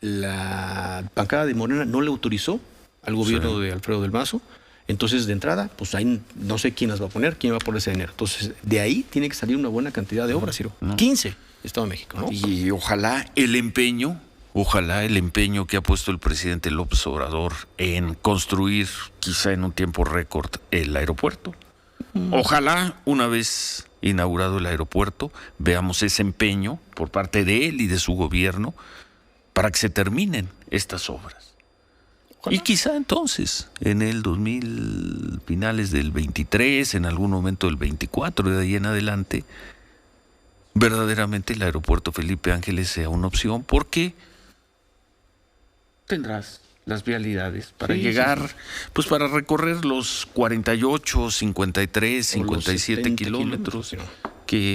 la bancada de Morena no le autorizó al gobierno de Alfredo del Mazo. Entonces, de entrada, pues ahí no sé quién las va a poner, quién va a poner ese dinero. Entonces, de ahí tiene que salir una buena cantidad de obras, Ciro. 15, Estado de México, ¿no? Y ojalá el empeño que ha puesto el presidente López Obrador en construir, quizá en un tiempo récord, el aeropuerto. Ojalá, una vez inaugurado el aeropuerto, veamos ese empeño por parte de él y de su gobierno para que se terminen estas obras. Ojalá. Y quizá entonces, en el finales del 23, en algún momento del 24, de ahí en adelante, verdaderamente el aeropuerto Felipe Ángeles sea una opción, porque tendrás las vialidades para llegar, pues para recorrer los 48, 53, 57 kilómetros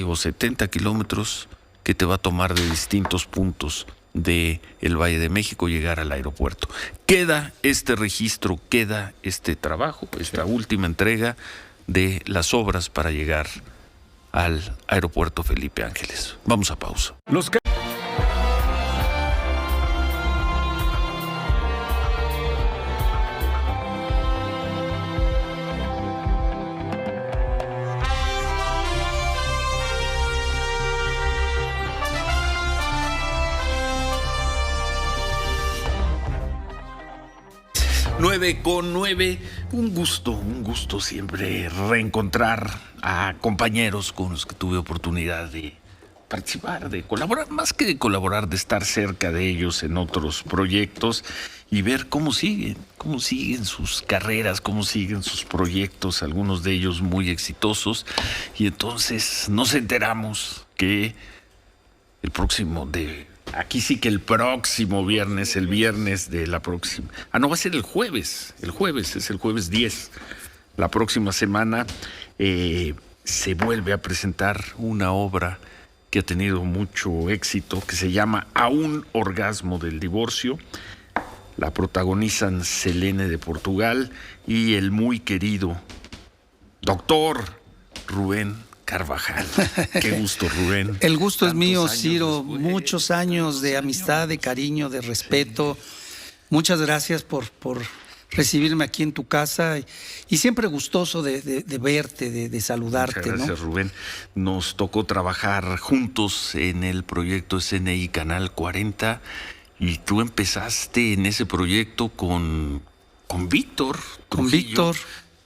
o 70 kilómetros que te va a tomar de distintos puntos de el Valle de México llegar al aeropuerto. Queda este registro, queda este trabajo, esta última entrega de las obras para llegar al aeropuerto Felipe Ángeles. Vamos a pausa. Nueve con 9, un gusto siempre reencontrar a compañeros con los que tuve oportunidad de participar, de colaborar, más que de colaborar, de estar cerca de ellos en otros proyectos y ver cómo siguen sus carreras, cómo siguen sus proyectos, algunos de ellos muy exitosos. Y entonces nos enteramos que el próximo viernes, el viernes de la próxima. No, va a ser el jueves es el jueves 10. La próxima semana se vuelve a presentar una obra que ha tenido mucho éxito, que se llama A un orgasmo del divorcio. La protagonizan Selene de Portugal y el muy querido doctor Rubén Carvajal. Qué gusto, Rubén. El gusto es mío, Ciro. Muchos años de amistad, de cariño, de respeto. Muchas gracias por recibirme aquí en tu casa y siempre gustoso de verte, de saludarte. Muchas gracias, ¿no? Rubén. Nos tocó trabajar juntos en el proyecto SNI Canal 40 y tú empezaste en ese proyecto con Víctor. Con Víctor.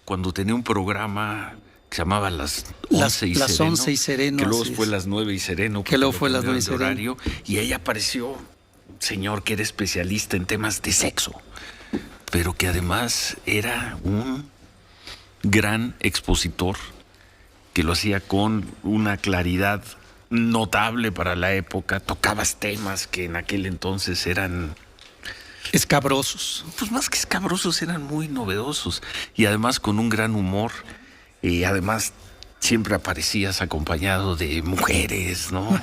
Cuando tenía un programa que se llamaba Las 11 y las Sereno. 11 y Sereno, que luego así fue es. Las 9 y Sereno. Que luego fue Las 9 y cambiaron de Sereno. horario, y ahí apareció un señor que era especialista en temas de sexo, pero que además era un gran expositor, que lo hacía con una claridad notable para la época. Tocabas temas que en aquel entonces eran... escabrosos. Pues más que escabrosos, eran muy novedosos, y además con un gran humor, y además siempre aparecías acompañado de mujeres, ¿no?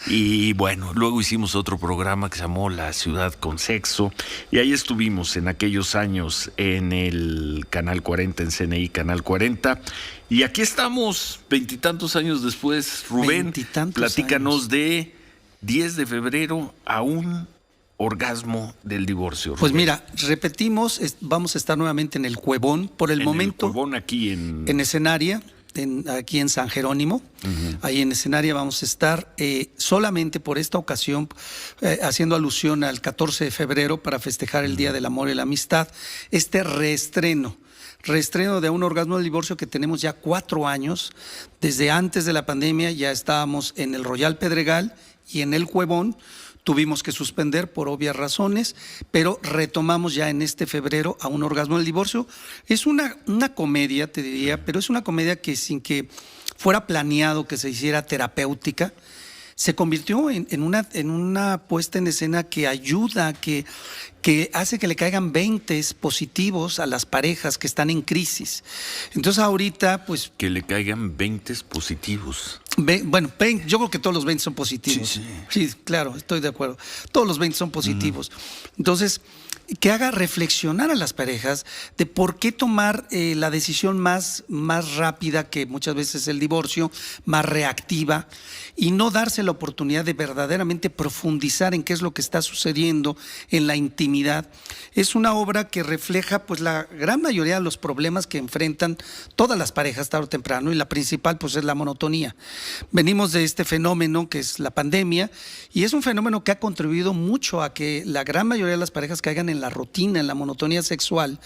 Y bueno, luego hicimos otro programa que se llamó La Ciudad con Sexo, y ahí estuvimos en aquellos años en el Canal 40, en CNI Canal 40, y aquí estamos 20 y tantos años después. Rubén, 20 y tantos platícanos años. de 10 de febrero a un orgasmo del divorcio. Pues Rubén. mira, repetimos, vamos a estar nuevamente en el Cuevón, por el momento. El Cuevón aquí en Escenaria, aquí en San Jerónimo. Ahí en Escenaria vamos a estar solamente por esta ocasión, haciendo alusión al 14 de febrero para festejar el Día del Amor y la Amistad, este reestreno de un orgasmo del divorcio que tenemos ya 4 años. Desde antes de la pandemia ya estábamos en el Royal Pedregal y en el Cuevón. Tuvimos que suspender por obvias razones, pero retomamos ya en este febrero a un orgasmo del divorcio. Es una comedia, te diría, pero es una comedia que sin que fuera planeado que se hiciera terapéutica, se convirtió en una puesta en escena que ayuda, que hace que le caigan 20 positivos a las parejas que están en crisis. Entonces ahorita, pues... Que le caigan 20 positivos. Bueno, yo creo que todos los 20 son positivos. Sí, claro, estoy de acuerdo. Todos los 20 son positivos. Entonces, que haga reflexionar a las parejas de por qué tomar la decisión más rápida, que muchas veces es el divorcio, más reactiva, y no darse la oportunidad de verdaderamente profundizar en qué es lo que está sucediendo en la intimidad. Es una obra que refleja pues la gran mayoría de los problemas que enfrentan todas las parejas tarde o temprano, y la principal pues es la monotonía. Venimos de este fenómeno que es la pandemia, y es un fenómeno que ha contribuido mucho a que la gran mayoría de las parejas caigan en la rutina, en la monotonía sexual,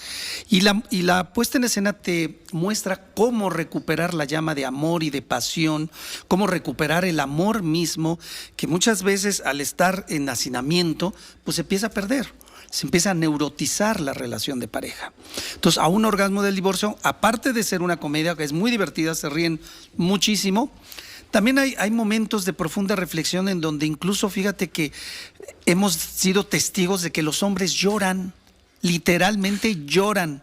y la puesta en escena te muestra cómo recuperar la llama de amor y de pasión, cómo recuperar el amor mismo, que muchas veces al estar en hacinamiento pues se empieza a perder, se empieza a neurotizar la relación de pareja. Entonces, a un orgasmo del divorcio, aparte de ser una comedia que es muy divertida, se ríen muchísimo, también hay momentos de profunda reflexión en donde incluso, fíjate que hemos sido testigos de que los hombres lloran, literalmente lloran.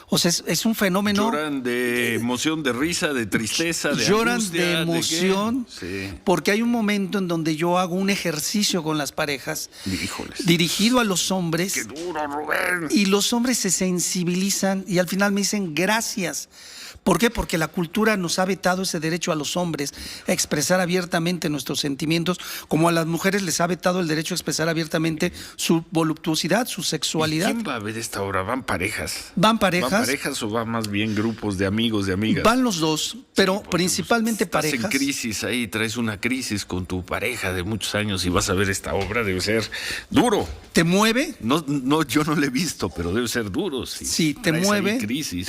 O sea, es un fenómeno... Lloran de emoción, de risa, de tristeza, de lloran angustia, de emoción, sí. Porque hay un momento en donde yo hago un ejercicio con las parejas, Híjoles. dirigido a los hombres. ¡Qué duro, Rubén! Y los hombres se sensibilizan y al final me dicen gracias. ¿Por qué? Porque la cultura nos ha vetado ese derecho a los hombres a expresar abiertamente nuestros sentimientos, como a las mujeres les ha vetado el derecho a expresar abiertamente su voluptuosidad, su sexualidad. ¿Quién va a ver esta obra? ¿Van parejas? ¿Van parejas? ¿Van parejas o van más bien grupos de amigos, de amigas? Van los dos, pero Sí, principalmente estás parejas. en crisis ahí, traes una crisis con tu pareja de muchos años y vas a ver esta obra, debe ser duro. ¿Te mueve? No, yo no la he visto, pero debe ser duro. Sí, te traes ahí mueve, crisis.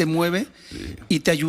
Y te ayuda.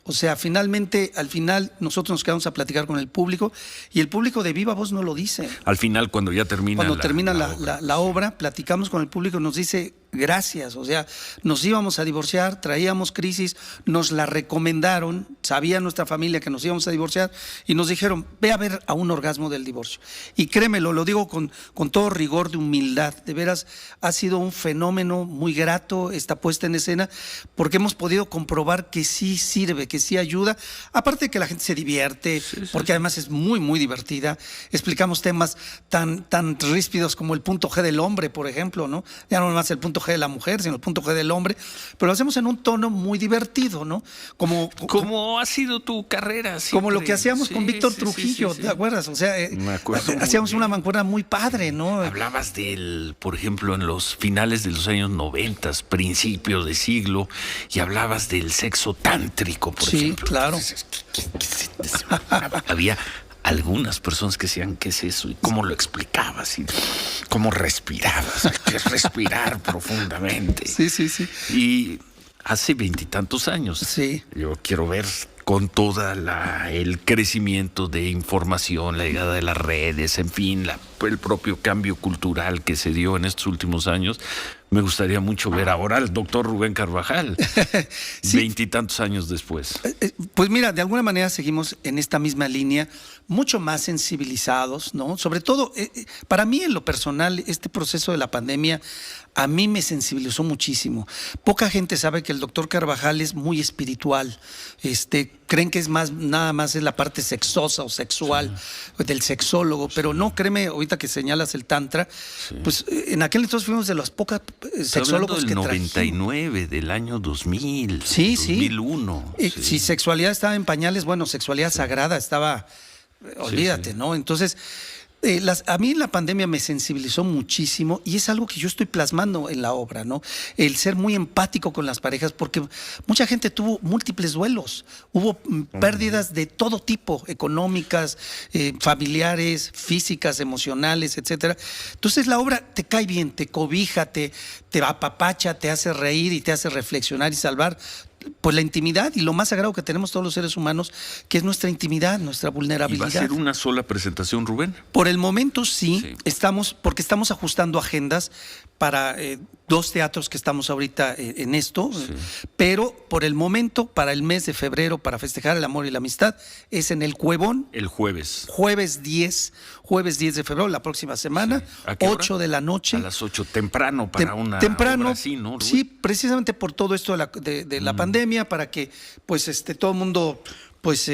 O sea, al final nosotros nos quedamos a platicar con el público y el público de viva voz no lo dice. Al final, cuando ya termina la obra, platicamos con el público y nos dice gracias. O sea, nos íbamos a divorciar, traíamos crisis, nos la recomendaron, sabía nuestra familia que nos íbamos a divorciar y nos dijeron, ve a ver a un orgasmo del divorcio. Y créemelo, lo digo con todo rigor de humildad, de veras ha sido un fenómeno muy grato esta puesta en escena, porque hemos podido comprobar que sí sirve, que sí ayuda, aparte de que la gente se divierte, porque además es muy, muy divertida. Explicamos temas tan ríspidos como el punto G del hombre, por ejemplo, ¿no? Ya no más el punto G de la mujer, sino el punto G del hombre, pero lo hacemos en un tono muy divertido, ¿no? Como ha sido tu carrera siempre. Como lo que hacíamos con Víctor Trujillo, ¿te acuerdas? O sea, me acuerdo hacíamos una mancuerna muy padre, ¿no? Hablabas por ejemplo, en los finales de los años 90, principios de siglo, y hablabas del sexo tántrico, por ejemplo. Sí, claro. Había algunas personas que decían, ¿qué es eso? ¿Y cómo lo explicabas? ¿Y cómo respirabas? Hay que respirar profundamente. Sí. Y hace 20 y tantos años. Sí. Yo quiero ver con toda el crecimiento de información, la llegada de las redes, en fin, el propio cambio cultural que se dio en estos últimos años. Me gustaría mucho ver ahora al doctor Rubén Carvajal, Sí. 20 y tantos años después. Pues mira, de alguna manera seguimos en esta misma línea, mucho más sensibilizados, ¿no? Sobre todo, para mí en lo personal, este proceso de la pandemia a mí me sensibilizó muchísimo. Poca gente sabe que el doctor Carvajal es muy espiritual. Creen que es nada más es la parte sexosa o sexual del sexólogo, pero no, créeme, ahorita que señalas el tantra, pues en aquel entonces fuimos de los pocos sexólogos del que 99, del año 2000, Sí, 2001. sí. Si sexualidad estaba en pañales, bueno, sexualidad sagrada estaba, olvídate, ¿no? Entonces, a mí la pandemia me sensibilizó muchísimo y es algo que yo estoy plasmando en la obra, ¿no? El ser muy empático con las parejas, porque mucha gente tuvo múltiples duelos, hubo pérdidas de todo tipo, económicas, familiares, físicas, emocionales, etcétera. Entonces la obra te cae bien, te cobija, te apapacha, te hace reír y te hace reflexionar y salvar pues la intimidad y lo más sagrado que tenemos todos los seres humanos, que es nuestra intimidad, nuestra vulnerabilidad. ¿Y va a ser una sola presentación, Rubén? Por el momento sí. Porque estamos ajustando agendas para 2 teatros que estamos ahorita en esto, pero por el momento, para el mes de febrero, para festejar el amor y la amistad, es en el Cuevón. El jueves. Jueves 10 de febrero, la próxima semana, 8 de la noche. A las 8, temprano para una temprano, obra así, ¿no, Rubén? Sí, precisamente por todo esto de la pandemia, para que pues todo el mundo, pues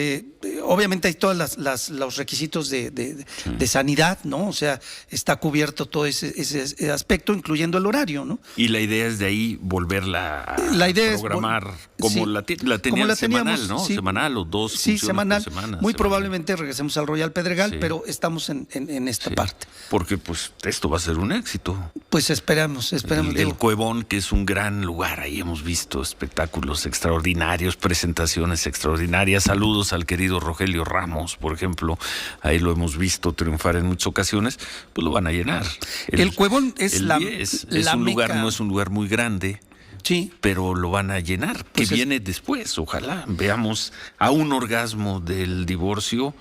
obviamente hay todos los requisitos de sanidad, ¿no? O sea, está cubierto todo ese aspecto, incluyendo el horario, ¿no? Y la idea es de ahí volverla a programar como la tenían semanal, ¿no? Sí. Semanal o 2 Sí, semanal. por semana. Muy probablemente regresemos al Royal Pedregal, pero estamos en esta parte. Porque pues esto va a ser un éxito. Pues esperamos. El Cuevón, que es un gran lugar, ahí hemos visto espectáculos extraordinarios, presentaciones extraordinarias. Saludos al querido Rogelio Ramos, por ejemplo, ahí lo hemos visto triunfar en muchas ocasiones, pues lo van a llenar. El Cuevón es un lugar, no es un lugar muy grande. Sí. Pero lo van a llenar, pues que viene después, ojalá. Veamos a un orgasmo del divorcio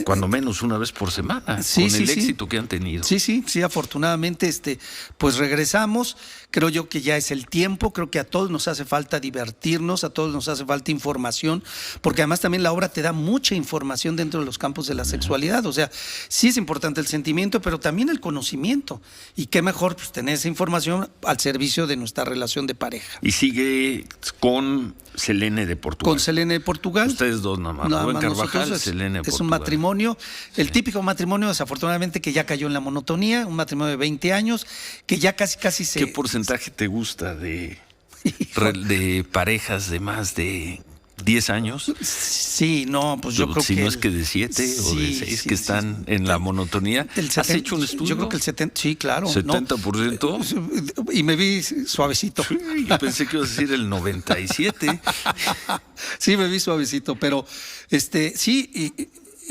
cuando menos una vez por semana, con el éxito que han tenido. Sí, afortunadamente, pues regresamos. Creo yo que ya es el tiempo, creo que a todos nos hace falta divertirnos, a todos nos hace falta información, porque además también la obra te da mucha información dentro de los campos de la sexualidad. O sea, sí es importante el sentimiento, pero también el conocimiento. Y qué mejor pues tener esa información al servicio de nuestra relación de pareja. Y sigue con Selene de Portugal. Con Selene de Portugal. Ustedes dos nomás. Rubén Carvajal, Selene de Portugal. Es un matrimonio, el típico matrimonio, desafortunadamente, que ya cayó en la monotonía, un matrimonio de 20 años, que ya casi se... ¿Qué porcentaje te gusta de parejas de más de 10 años? Sí, no, pues yo creo que... Si no es que de 7 o de 6 que están en la monotonía. ¿Has hecho un estudio? Yo creo que el 70%, sí, claro. ¿70%? Y me vi suavecito. Sí, yo pensé que ibas a decir el 97%. Sí, me vi suavecito, pero sí,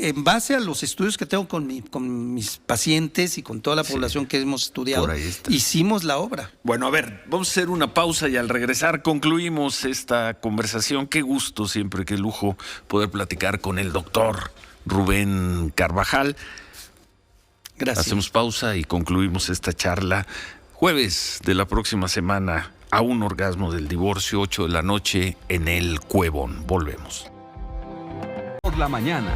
en base a los estudios que tengo con mis pacientes y con toda la población que hemos estudiado, hicimos la obra. Bueno, a ver, vamos a hacer una pausa y al regresar concluimos esta conversación. Qué gusto siempre, qué lujo poder platicar con el doctor Rubén Carvajal. Gracias. Hacemos pausa y concluimos esta charla. Jueves de la próxima semana, a un orgasmo del divorcio, 8 de la noche en el Cuevón. Volvemos. Por la mañana.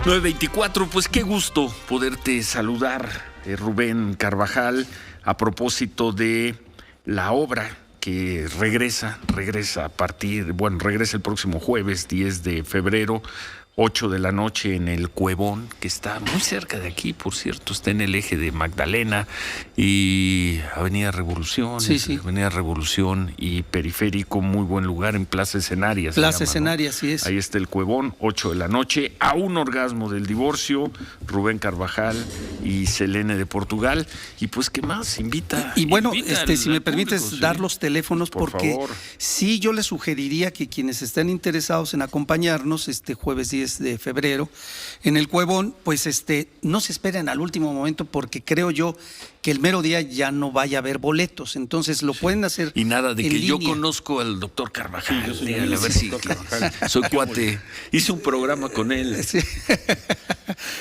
.924, pues qué gusto poderte saludar, Rubén Carvajal, a propósito de la obra que regresa regresa el próximo jueves, 10 de febrero, 8 de la noche en el Cuevón, que está muy cerca de aquí, por cierto, está en el eje de Magdalena y Avenida Revolución, Avenida Revolución y Periférico, muy buen lugar, en Plaza Escenaria. Plaza Escenaria, sí es. Ahí está el Cuevón, 8 de la noche, a un orgasmo del divorcio, Rubén Carvajal y Selene de Portugal. Y pues, ¿qué más? Invita. Y bueno, invita si me permites público, dar sí. los teléfonos, Por porque favor. sí, yo les sugeriría que quienes estén interesados en acompañarnos este jueves 10 de febrero en el Cuevón, pues no se esperen al último momento, porque creo yo que el mero día ya no vaya a haber boletos. Entonces lo pueden hacer. Y nada de en que yo línea. conozco al doctor Carvajal. Sí, yo soy Dígale, a amigo ver del si Dr. Carvajal. soy cuate. Hice un programa con él. Sí.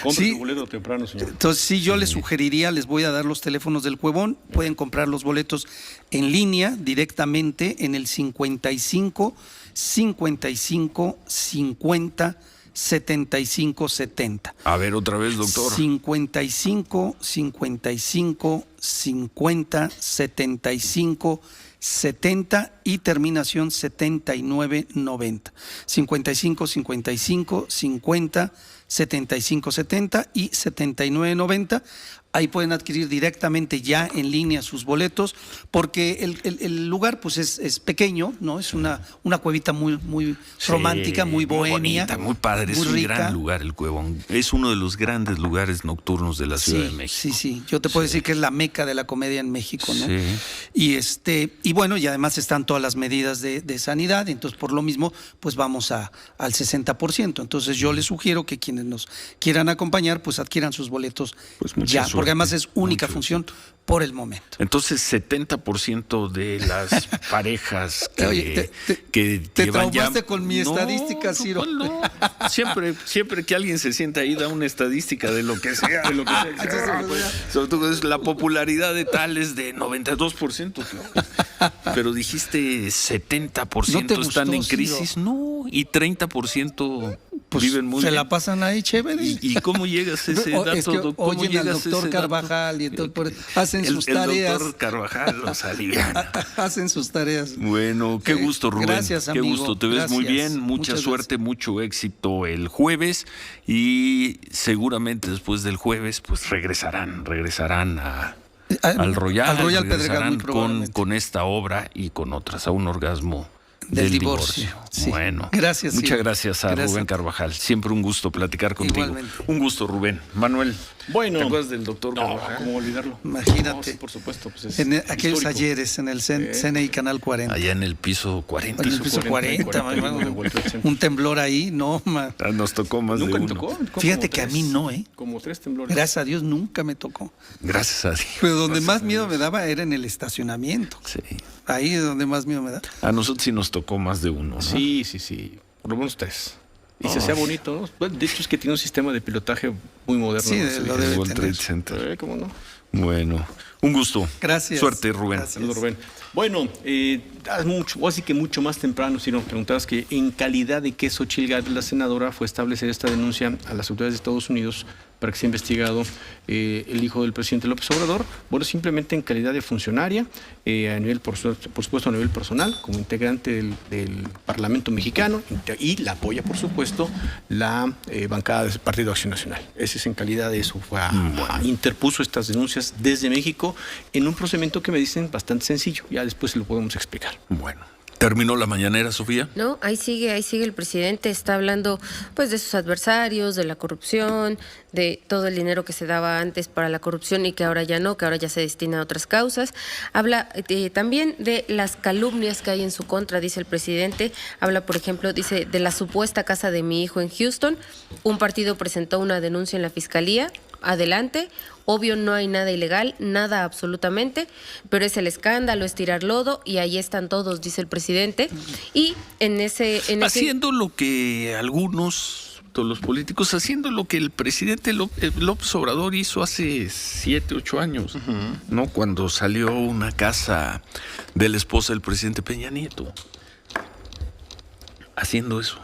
Compre Sí. su boleto temprano, señor. Entonces, sí, yo les sugeriría, les voy a dar los teléfonos del Cuevón, pueden comprar los boletos en línea directamente en el 55 55 50 75 70. A ver, otra vez, doctor. 55 55 50 75 70 y terminación 79 90. 55 55 50 75 70 y 79 90. Ahí pueden adquirir directamente ya en línea sus boletos, porque el lugar pues es pequeño, ¿no? Es una cuevita muy Sí, romántica, muy bohemia, bonita, muy padre. Es muy un rica. gran lugar el Cuevón. Es uno de los grandes lugares nocturnos de la Ciudad de México. Sí. Yo te puedo decir que es la meca de la comedia en México, ¿no? Sí. Y bueno, y además están todas las medidas de sanidad, entonces por lo mismo, pues vamos al 60%. Entonces yo les sugiero que quienes nos quieran acompañar, pues adquieran sus boletos Pues mucha ya, suerte, porque además es única mucha función por el momento. Entonces, 70% de las parejas que, Oye, que te llevan traumaste ya... con mi estadística, Ciro. No. Siempre que alguien se sienta ahí, da una estadística de lo que sea. De lo que sea. Sobre todo es la popularidad de tales de 92%. Claro. Pero dijiste 70% ¿No te gustó, están en Ciro? crisis. No, y 30% Pues viven muy se bien. la pasan ahí chévere. ¿Y cómo llegas a ese O- dato, es que doctor? ¿Cómo oyen al llegas a doctor ese Carvajal dato? y entonces hacen sus tareas. El doctor Carvajal los aliviana. Hacen sus tareas. Bueno, qué gusto, Rubén. Gracias, qué amigo. gusto. Te ves muy Gracias. bien. Mucha Muchas suerte, mucho éxito el jueves. Y seguramente después del jueves, pues regresarán al Royal. Al Royal Pedregal, regresarán muy probablemente. con esta obra y con otras, a un orgasmo Del del divorcio. divorcio. Sí. Bueno, Gracias, muchas Ciro. gracias a Gracias. Rubén Carvajal. Siempre un gusto platicar contigo. Igualmente. Un gusto, Rubén. Manuel, Bueno. ¿te acuerdas del doctor No, Carvajal? ¿cómo olvidarlo? Imagínate. No, sí, por supuesto. Pues es En aquellos histórico. ayeres en el CNI Canal 40. Allá en el piso 40. En el piso 40, de World Trade Center. un temblor ahí, no, ma. Ah, nos tocó más ¿Nunca de te uno. tocó? Fíjate que a mí no, ¿eh? Como 3 temblores. Gracias a Dios nunca me tocó. Gracias a Dios. Pero donde más miedo me daba era en el estacionamiento. Sí. Ahí es donde más miedo me da. A nosotros sí nos tocó más de uno, ¿no? Sí. Por lo menos 3. Y se hacía bonito, ¿no? Bueno, de hecho, es que tiene un sistema de pilotaje muy moderno. Sí, ¿no? lo El debe World Trade tener. Center. ¿Cómo no? Bueno, un gusto. Gracias. Suerte, Rubén. Gracias. Saludos, Rubén. Bueno, así que mucho más temprano, si nos preguntabas que en calidad de que Xochitl Gálvez, la senadora, fue a establecer esta denuncia a las autoridades de Estados Unidos para que sea investigado el hijo del presidente López Obrador. Bueno, simplemente en calidad de funcionaria, a nivel, por supuesto, a nivel personal, como integrante del Parlamento mexicano, y la apoya, por supuesto, la bancada del Partido Acción Nacional. Ese es en calidad de eso. Interpuso estas denuncias desde México en un procedimiento que me dicen bastante sencillo. Ya después se lo podemos explicar. Bueno, ¿terminó la mañanera, Sofía? No, ahí sigue el presidente, está hablando pues de sus adversarios, de la corrupción, de todo el dinero que se daba antes para la corrupción y que ahora ya no, que ahora ya se destina a otras causas. Habla también de las calumnias que hay en su contra, dice el presidente. Habla, por ejemplo, dice de la supuesta casa de mi hijo en Houston. Un partido presentó una denuncia en la fiscalía. Adelante, obvio no hay nada ilegal, nada absolutamente, pero es el escándalo, es tirar lodo y ahí están todos, dice el presidente. Y Haciendo lo que algunos, todos los políticos, haciendo lo que el presidente López Obrador hizo hace 7, 8 años, ¿no? Cuando salió una casa de la esposa del presidente Peña Nieto. Haciendo eso.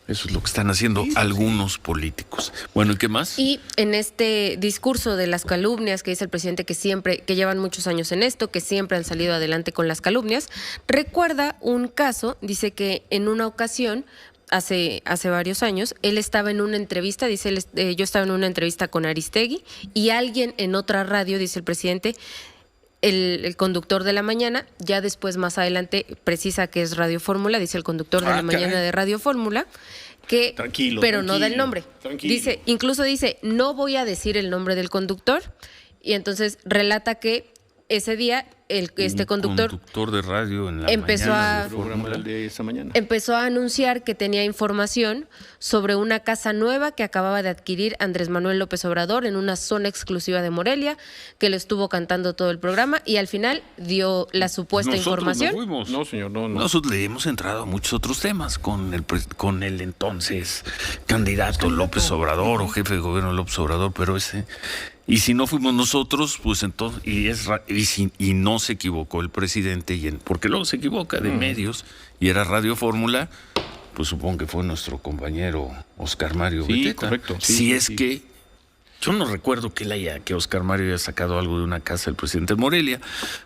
Eso es lo que están haciendo algunos políticos. Bueno, ¿y qué más? Y en este discurso de las calumnias que dice el presidente que llevan muchos años en esto, que siempre han salido adelante con las calumnias, recuerda un caso, dice que en una ocasión, hace varios años, él estaba en una entrevista, dice yo estaba en una entrevista con Aristegui y alguien en otra radio, dice el presidente, el conductor de la mañana, ya después más adelante precisa que es Radio Fórmula, dice el conductor de la mañana de Radio Fórmula, que, Tranquilo, pero no da el tranquilo, nombre. tranquilo. Incluso dice, no voy a decir el nombre del conductor, y entonces relata que ese día este conductor de radio en la empezó mañana a- de Fórmula. de esa mañana. empezó a anunciar que tenía información sobre una casa nueva que acababa de adquirir Andrés Manuel López Obrador en una zona exclusiva de Morelia, que le estuvo cantando todo el programa y al final dio la supuesta Nosotros información. no fuimos. No, señor, no. Nosotros le hemos entrado a muchos otros temas con el entonces candidato López Obrador o jefe de gobierno López Obrador, pero ese... Y si no fuimos nosotros, pues entonces... Y no se equivocó el presidente, porque luego se equivoca de medios, y era Radio Fórmula, pues supongo que fue nuestro compañero Oscar Mario Sí, Beteta. correcto. Sí, si sí, es sí. que... Yo no recuerdo que Oscar Mario haya sacado algo de una casa del presidente de Morelia,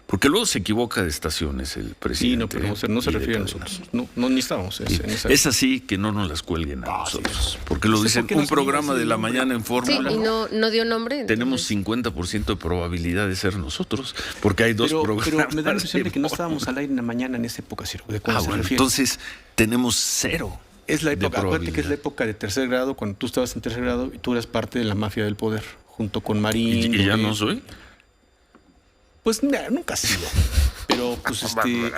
porque luego se equivoca de estaciones el presidente. Sí, no, pero no se y de refiere a cadena. nosotros. No ni estábamos en esa. Es así que no nos las cuelguen a nosotros, porque lo No sé dicen por qué un nos programa ponen de ese la nombre. mañana en Sí, Fórmula. y no dio nombre. Tenemos entonces- 50% de probabilidad de ser nosotros, porque hay dos programas. Pero me da la impresión de que no de estábamos al aire en la mañana en esa época, Ciro. ¿De cuándo se bueno, refiere? entonces tenemos 0. Es la de época, acuérdate que es la probabilidad. época de tercer grado, cuando tú estabas en tercer grado y tú eras parte de la mafia del poder, junto con Marín. ¿Y ya Loret. no soy? Pues mira, nunca ha sido. Pero pues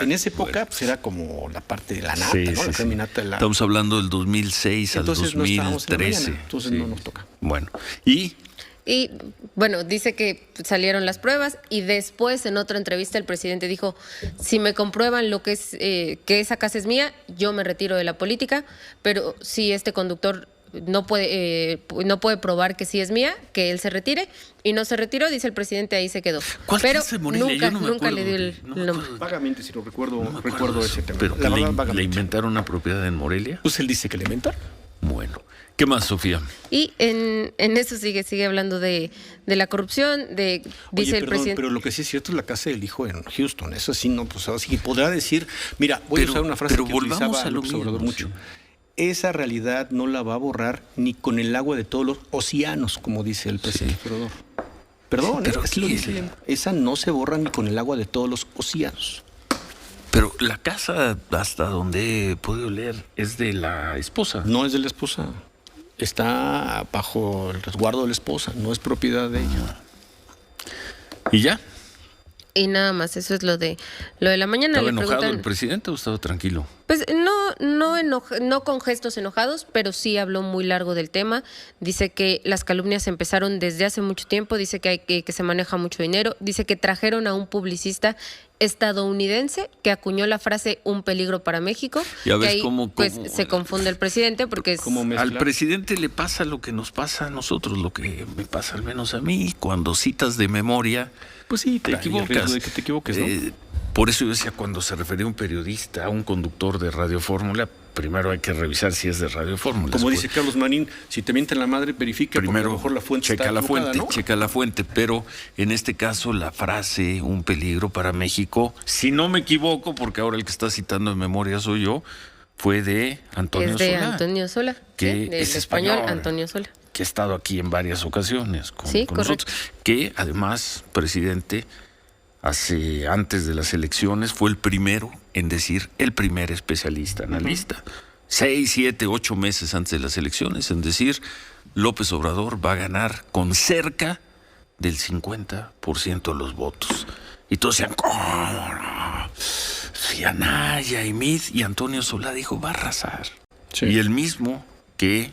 en esa época pues, era como la parte de la nata, ¿no? La caminata de la... Estamos hablando del 2006 Entonces al no estábamos en la 2013. mañana, entonces no nos toca. Bueno, y Y bueno, dice que salieron las pruebas y después en otra entrevista el presidente dijo, si me comprueban lo que es que esa casa es mía, yo me retiro de la política, pero si este conductor no puede probar que sí es mía, que él se retire, y no se retiró, dice el presidente, ahí se quedó. ¿Cuál Pero casa de Morelia? nunca, Yo no me nunca acuerdo le dio de- no me el nombre. acuerdo. Vagamente, si lo recuerdo, no me acuerdo recuerdo de ese eso, tema. pero La que verdad, le vagamente. inventaron una propiedad en Morelia. Pues él dice que le inventaron. Bueno, ¿qué más, Sofía? Y en eso sigue hablando de la corrupción, dice Oye, el perdón, presidente. pero lo que sí es cierto es la casa del hijo en Houston. Eso sí, no, pues así que podrá decir, mira, voy Pero- a usar una frase pero que volvamos utilizaba a lo López Obrador mismo, mucho. sí. Esa realidad no la va a borrar ni con el agua de todos los océanos, como dice el presidente Obrador. Perdón, Pero así lo ¿qué? dice. Esa no se borra ni con el agua de todos los océanos. Pero la casa, hasta donde he podido leer, es de la esposa. No es de la esposa. Está bajo el resguardo de la esposa, no es propiedad de ella. ¿Y ya? Y nada más, eso es lo de la mañana. ¿Estaba Le enojado preguntan, el presidente o estaba tranquilo? pues no con gestos enojados, pero sí habló muy largo del tema. Dice que las calumnias empezaron desde hace mucho tiempo, dice que se maneja mucho dinero, dice que trajeron a un publicista estadounidense que acuñó la frase un peligro para México. Ya que ves ahí, cómo- pues cómo- se confunde el presidente porque es, ¿Cómo mezcla? Al presidente le pasa lo que nos pasa a nosotros, lo que me pasa al menos a mí, cuando citas de memoria, Pues sí, te trae el riesgo equivocas. de que te equivoques, ¿no? Por eso yo decía, cuando se refería a un periodista, a un conductor de Radio Fórmula, primero hay que revisar si es de Radio Fórmula. Como Después- dice Carlos Marín, si te mienten la madre, verifica, porque a Primero, lo mejor la fuente checa está la equivocada, fuente, ¿no? checa la fuente, pero en este caso la frase un peligro para México, si no me equivoco, porque ahora el que está citando en memoria soy yo, fue de Antonio es de Solá, Antonio Sola, que sí, del es español español. Antonio Sola. que ha estado aquí en varias ocasiones con, Sí, con correcto. nosotros, que además, presidente, antes de las elecciones fue el primero en decir el primer especialista analista. 6, 7, 8 meses antes de las elecciones en decir López Obrador va a ganar con cerca del 50% de los votos. Y todos decían, ¿cómo no? Sí, Anaya y Mid, y Antonio Solá dijo, va a arrasar. Sí. Y el mismo que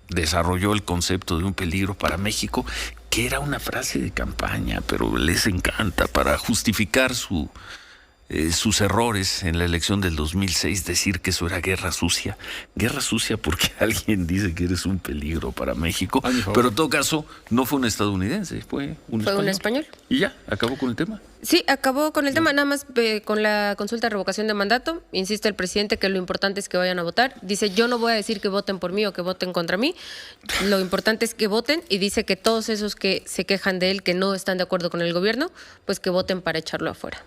desarrolló el concepto de un peligro para México, que era una frase de campaña, pero les encanta para justificar sus errores en la elección del 2006, decir que eso era guerra sucia. Guerra sucia porque alguien dice que eres un peligro para México, A mi favor. pero en todo caso no fue un estadounidense, fue un español. Y ya, acabó con el tema. Sí, acabó con el tema, nada más con la consulta de revocación de mandato. Insiste el presidente que lo importante es que vayan a votar. Dice, yo no voy a decir que voten por mí o que voten contra mí. Lo importante es que voten, y dice que todos esos que se quejan de él, que no están de acuerdo con el gobierno, pues que voten para echarlo afuera.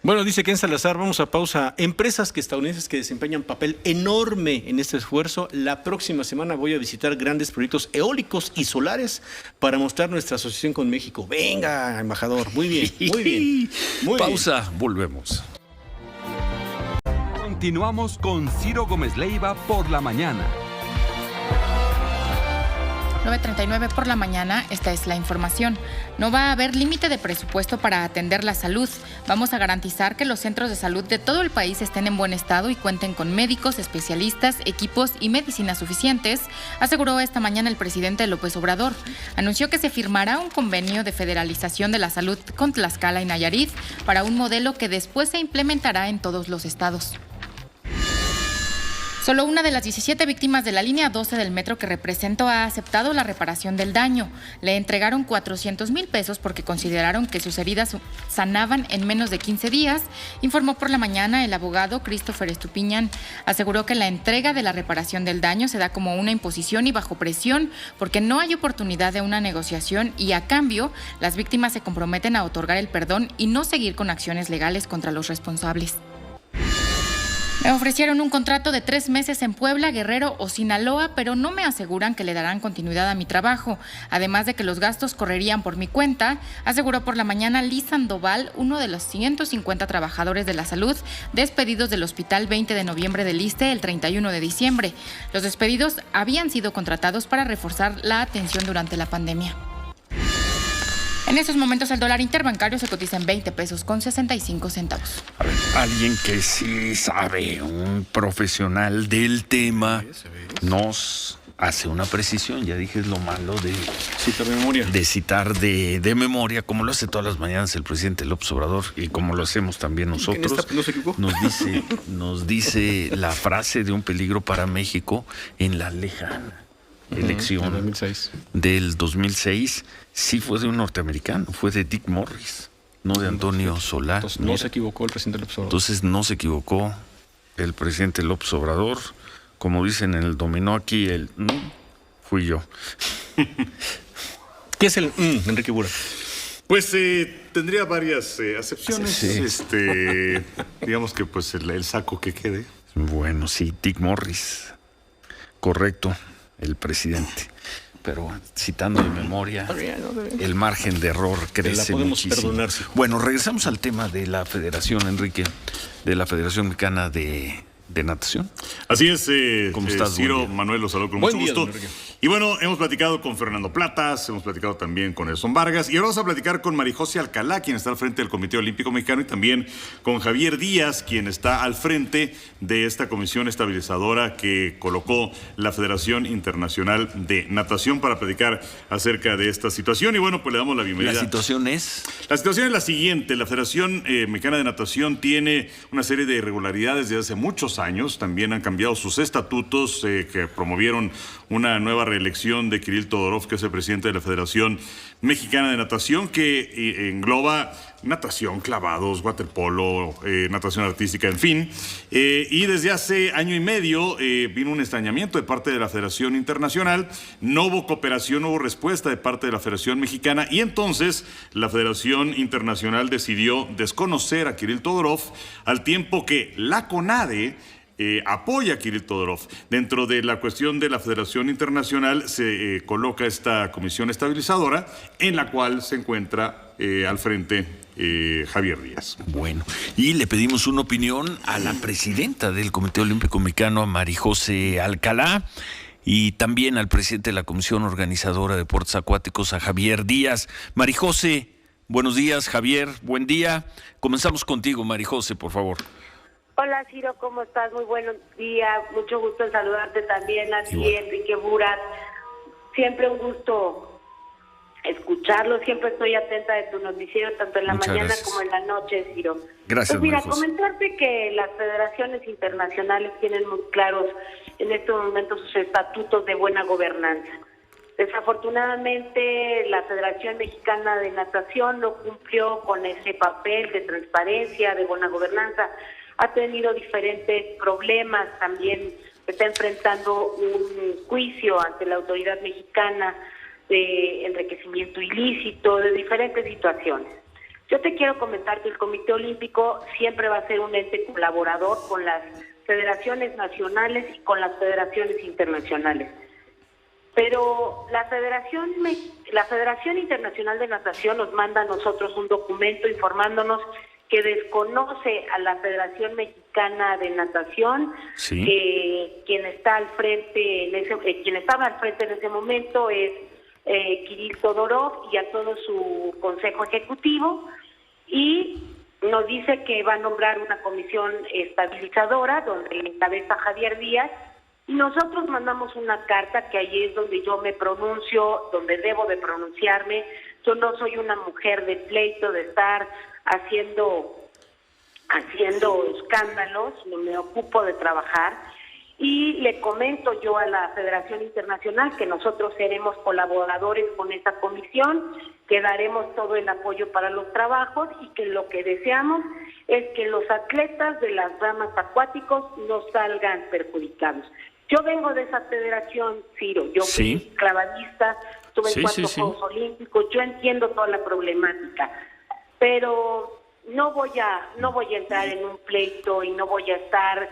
Bueno, dice Ken Salazar, vamos a pausa. Empresas estadounidenses que desempeñan papel enorme en este esfuerzo. La próxima semana voy a visitar grandes proyectos eólicos y solares para mostrar nuestra asociación con México. Venga, embajador. Muy bien, muy bien. Muy Pausa, volvemos. Continuamos con Ciro Gómez Leiva por la mañana. 9:39 por la mañana, esta es la información. No va a haber límite de presupuesto para atender la salud. Vamos a garantizar que los centros de salud de todo el país estén en buen estado y cuenten con médicos, especialistas, equipos y medicinas suficientes, aseguró esta mañana el presidente López Obrador. Anunció que se firmará un convenio de federalización de la salud con Tlaxcala y Nayarit para un modelo que después se implementará en todos los estados. Solo una de las 17 víctimas de la línea 12 del metro que representó ha aceptado la reparación del daño. Le entregaron 400,000 pesos porque consideraron que sus heridas sanaban en menos de 15 días, informó por la mañana el abogado Christopher Estupiñán. Aseguró que la entrega de la reparación del daño se da como una imposición y bajo presión porque no hay oportunidad de una negociación y a cambio las víctimas se comprometen a otorgar el perdón y no seguir con acciones legales contra los responsables. Me ofrecieron un contrato de 3 meses en Puebla, Guerrero o Sinaloa, pero no me aseguran que le darán continuidad a mi trabajo. Además de que los gastos correrían por mi cuenta, aseguró por la mañana Liz Sandoval, uno de los 150 trabajadores de la salud despedidos del Hospital 20 de Noviembre del ISSSTE el 31 de diciembre. Los despedidos habían sido contratados para reforzar la atención durante la pandemia. En estos momentos el dólar interbancario se cotiza en 20 pesos con 65 centavos. A ver, alguien que sí sabe, un profesional del tema, nos hace una precisión. Ya dije, es lo malo de citar de memoria. De citar de memoria, como lo hace todas las mañanas el presidente López Obrador y como lo hacemos también nosotros. ¿No se equivocó? Nos dice la frase de un peligro para México en la lejana elección 2006. Del 2006. Sí fue de un norteamericano, fue de Dick Morris, no de Antonio Solá. Entonces no se equivocó el presidente López Obrador. Entonces no se equivocó el presidente López Obrador. Como dicen en el dominó aquí, fui yo. ¿Qué es el Enrique Burak? Pues tendría varias acepciones. Sí. Digamos que pues el saco que quede. Bueno, sí, Dick Morris. Correcto, el presidente. Pero citando de memoria, el margen de error crece muchísimo. Perdonar, sí. Bueno, regresamos al tema de la federación, Enrique, de la Federación Mexicana de Natación. Así es, ¿Cómo estás, Ciro, Manuel, los saludo con mucho gusto. Y bueno, hemos platicado con Fernando Platas, hemos platicado también con Edson Vargas y ahora vamos a platicar con Marijose Alcalá, quien está al frente del Comité Olímpico Mexicano, y también con Javier Díaz, quien está al frente de esta comisión estabilizadora que colocó la Federación Internacional de Natación para platicar acerca de esta situación. Y bueno, pues le damos la bienvenida. ¿La situación es? La situación es la siguiente. La Federación Mexicana de Natación tiene una serie de irregularidades desde hace muchos años. También han cambiado sus estatutos que promovieron una nueva reelección de Kirill Todorov, que es el presidente de la Federación Mexicana de Natación, que engloba natación, clavados, waterpolo, natación artística, en fin. Y desde hace año y medio vino un extrañamiento de parte de la Federación Internacional, no hubo cooperación, no hubo respuesta de parte de la Federación Mexicana, y entonces la Federación Internacional decidió desconocer a Kirill Todorov, al tiempo que la CONADE apoya a Kirill Todorov. Dentro de la cuestión de la Federación Internacional se coloca esta comisión estabilizadora, en la cual se encuentra al frente Javier Díaz. Bueno, y le pedimos una opinión a la presidenta del Comité Olímpico Mexicano, a Marijose Alcalá, y también al presidente de la Comisión Organizadora de Deportes Acuáticos, a Javier Díaz. Marijose, buenos días. Javier, buen día. Comenzamos contigo, Marijose, por favor. Hola, Ciro, ¿cómo estás? Muy buenos días. Mucho gusto en saludarte también a ti, Enrique Burak. Siempre un gusto escucharlo. Siempre estoy atenta de tu noticiero, tanto en la mañana como en la noche, Ciro. Gracias, pues mira, Marijose. comentarte que las federaciones internacionales tienen muy claros en estos momentos sus estatutos de buena gobernanza. Desafortunadamente, la Federación Mexicana de Natación no cumplió con ese papel de transparencia, de buena gobernanza. Ha tenido diferentes problemas, también está enfrentando un juicio ante la autoridad mexicana de enriquecimiento ilícito, de diferentes situaciones. Yo te quiero comentar que el Comité Olímpico siempre va a ser un ente colaborador con las federaciones nacionales y con las federaciones internacionales. Pero la Federación Internacional de Natación nos manda a nosotros un documento informándonos que desconoce a la Federación Mexicana de Natación, sí, que quien está al frente, quien estaba al frente en ese momento es Kirill Todorov y a todo su consejo ejecutivo, y nos dice que va a nombrar una comisión estabilizadora donde encabeza Javier Díaz, y nosotros mandamos una carta que ahí es donde yo me pronuncio, donde debo de pronunciarme. Yo no soy una mujer de pleito, de estar haciendo escándalos, no me ocupo de trabajar, y le comento yo a la Federación Internacional que nosotros seremos colaboradores con esta comisión, que daremos todo el apoyo para los trabajos y que lo que deseamos es que los atletas de las ramas acuáticos no salgan perjudicados. Yo vengo de esa federación, Ciro, yo fui clavadista, estuve en 4 Juegos Olímpicos, yo entiendo toda la problemática, pero no voy a entrar en un pleito y no voy a estar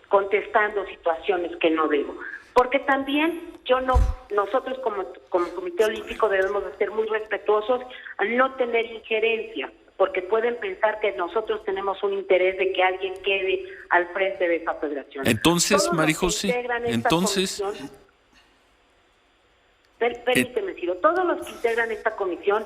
contestando situaciones que no debo, porque también nosotros como Comité Olímpico debemos de ser muy respetuosos al no tener injerencia, porque pueden pensar que nosotros tenemos un interés de que alguien quede al frente de esa federación. Entonces, María José, permíteme, Ciro, todos los que integran esta comisión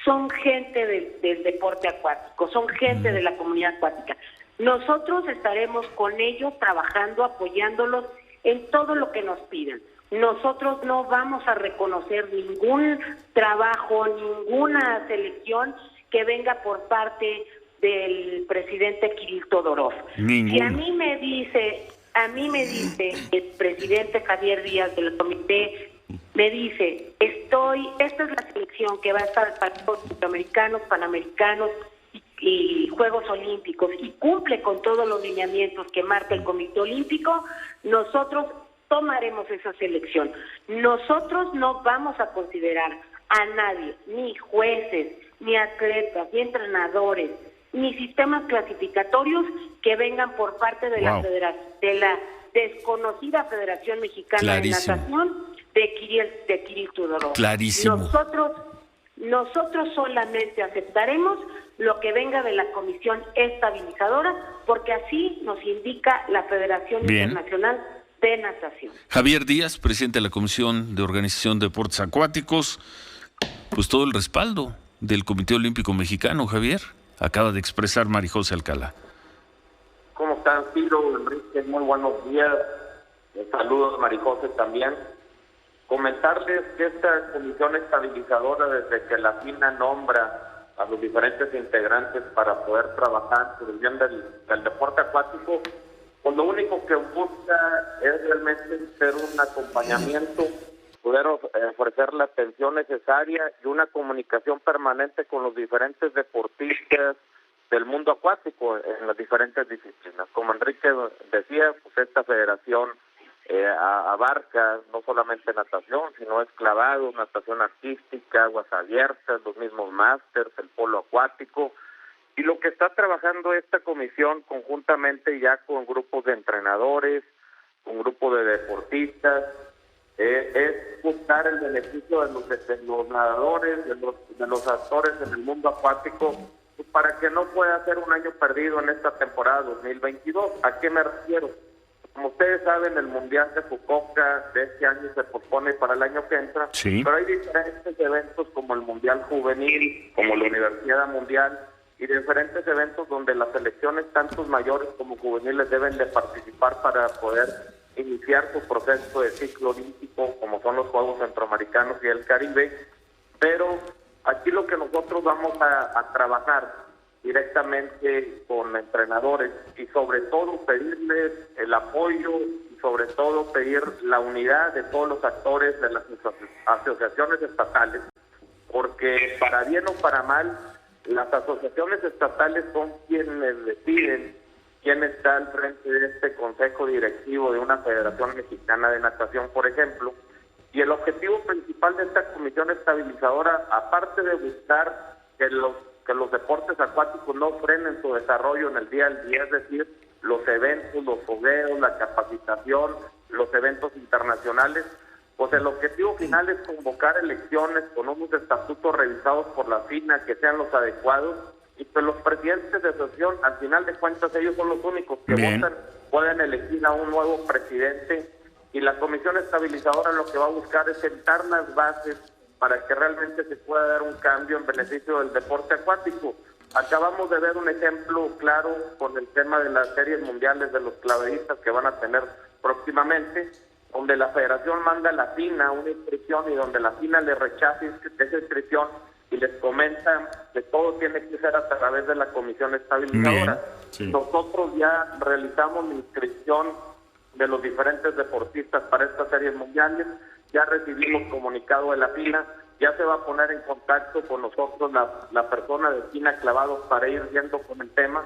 son gente del deporte acuático, son gente de la comunidad acuática. Nosotros estaremos con ellos trabajando, apoyándolos en todo lo que nos pidan. Nosotros no vamos a reconocer ningún trabajo, ninguna selección que venga por parte del presidente Kirill Todorov. Si a mí me dice el presidente Javier Díaz del comité, me dice, esta es la selección que va a estar para los centroamericanos, panamericanos y Juegos Olímpicos, y cumple con todos los lineamientos que marca el Comité Olímpico, nosotros tomaremos esa selección. Nosotros no vamos a considerar a nadie, ni jueces, ni atletas, ni entrenadores, ni sistemas clasificatorios que vengan por parte de la desconocida Federación Mexicana de Natación de Kirill Todorov. Clarísimo. Nosotros solamente aceptaremos lo que venga de la Comisión Estabilizadora, porque así nos indica la Federación Internacional de Natación. Javier Díaz, presidente de la Comisión de Organización de Deportes Acuáticos, pues todo el respaldo del Comité Olímpico Mexicano, Javier, acaba de expresar María José Alcalá. ¿Cómo están, Ciro, Enrique? Muy buenos días. Saludos, María José, también. Comentarles que esta comisión estabilizadora, desde que la FINA nombra a los diferentes integrantes para poder trabajar por el bien del deporte acuático, pues lo único que busca es realmente ser un acompañamiento, poder ofrecer la atención necesaria y una comunicación permanente con los diferentes deportistas del mundo acuático en las diferentes disciplinas. Como Enrique decía, pues esta federación abarca no solamente natación, sino es clavado, natación artística, aguas abiertas, los mismos másters, el polo acuático, y lo que está trabajando esta comisión conjuntamente ya con grupos de entrenadores, con grupos de deportistas, es buscar el beneficio de los nadadores, de los actores en el mundo acuático, pues para que no pueda ser un año perdido en esta temporada 2022. ¿A qué me refiero? Como ustedes saben, el Mundial de Fukuoka de este año se pospone para el año que entra, pero hay diferentes eventos como el Mundial Juvenil, como la Universidad Mundial, y diferentes eventos donde las selecciones, tanto mayores como juveniles, deben de participar para poder iniciar su proceso de ciclo olímpico, como son los Juegos Centroamericanos y el Caribe. Pero aquí lo que nosotros vamos a trabajar directamente con entrenadores y sobre todo pedirles el apoyo y sobre todo pedir la unidad de todos los actores de las asociaciones estatales, porque para bien o para mal, las asociaciones estatales son quienes deciden quién está al frente de este consejo directivo de una Federación Mexicana de Natación, por ejemplo, y el objetivo principal de esta comisión estabilizadora, aparte de buscar que los deportes acuáticos no frenen su desarrollo en el día al día, es decir, los eventos, los fogueos, la capacitación, los eventos internacionales, Pues el objetivo final es convocar elecciones con unos estatutos revisados por la FINA que sean los adecuados, y pues los presidentes de asociación, al final de cuentas, ellos son los únicos que votan, pueden elegir a un nuevo presidente, y la comisión estabilizadora lo que va a buscar es sentar las bases para que realmente se pueda dar un cambio en beneficio del deporte acuático. Acabamos de ver un ejemplo claro con el tema de las series mundiales de los clavadistas que van a tener próximamente, donde la federación manda a la FINA una inscripción y donde la FINA le rechaza esa inscripción y les comenta que todo tiene que ser a través de la comisión estabilizadora. Sí. Nosotros ya realizamos la inscripción de los diferentes deportistas para estas series mundiales, ya recibimos comunicado de la FINA, ya se va a poner en contacto con nosotros la persona de FINA Clavados para ir viendo con el tema,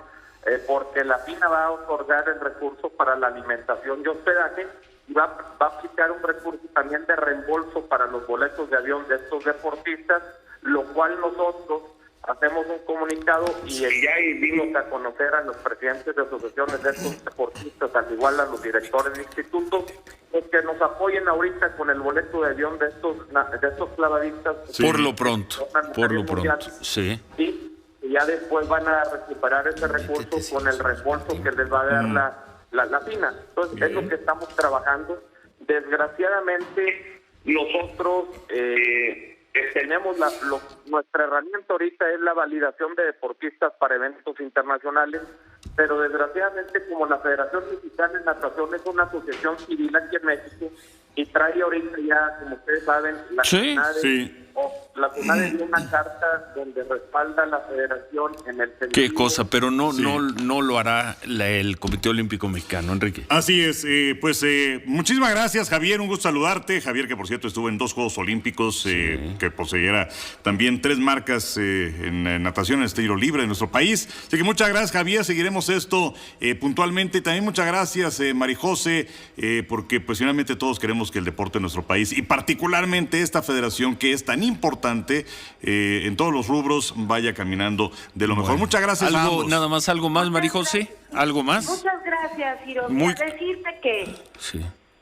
porque la FINA va a otorgar el recurso para la alimentación y hospedaje, y va a aplicar un recurso también de reembolso para los boletos de avión de estos deportistas, lo cual nosotros hacemos un comunicado y ya dimos a conocer a los presidentes de asociaciones de estos deportistas, al igual a los directores de institutos, pues que nos apoyen ahorita con el boleto de avión de estos clavadistas. Sí. Por lo pronto, sí. Sí, y ya después van a recuperar ese recurso con el reembolso que les va a dar la FINA. Entonces, es lo que estamos trabajando. Desgraciadamente, nosotros tenemos nuestra herramienta ahorita es la validación de deportistas para eventos internacionales, pero desgraciadamente, como la Federación Mexicana de Natación es una asociación civil aquí en México y trae ahorita ya, como ustedes saben, la CONADE dio una carta donde respalda a la federación en el sentido... Qué cosa, pero no lo hará el Comité Olímpico Mexicano, Enrique. Así es, muchísimas gracias, Javier, un gusto saludarte. Javier, que por cierto estuvo en 2 Juegos Olímpicos, que poseyera también 3 marcas en natación en estilo libre de nuestro país. Así que muchas gracias, Javier, seguiremos esto puntualmente. También muchas gracias, Marijose, porque pues finalmente todos queremos que el deporte en nuestro país, y particularmente esta federación que es tan importante en todos los rubros, vaya caminando de lo mejor. Muchas gracias a ambos. Nada más, algo más, Marijose, algo más. Muchas gracias, Ciro. Decirte que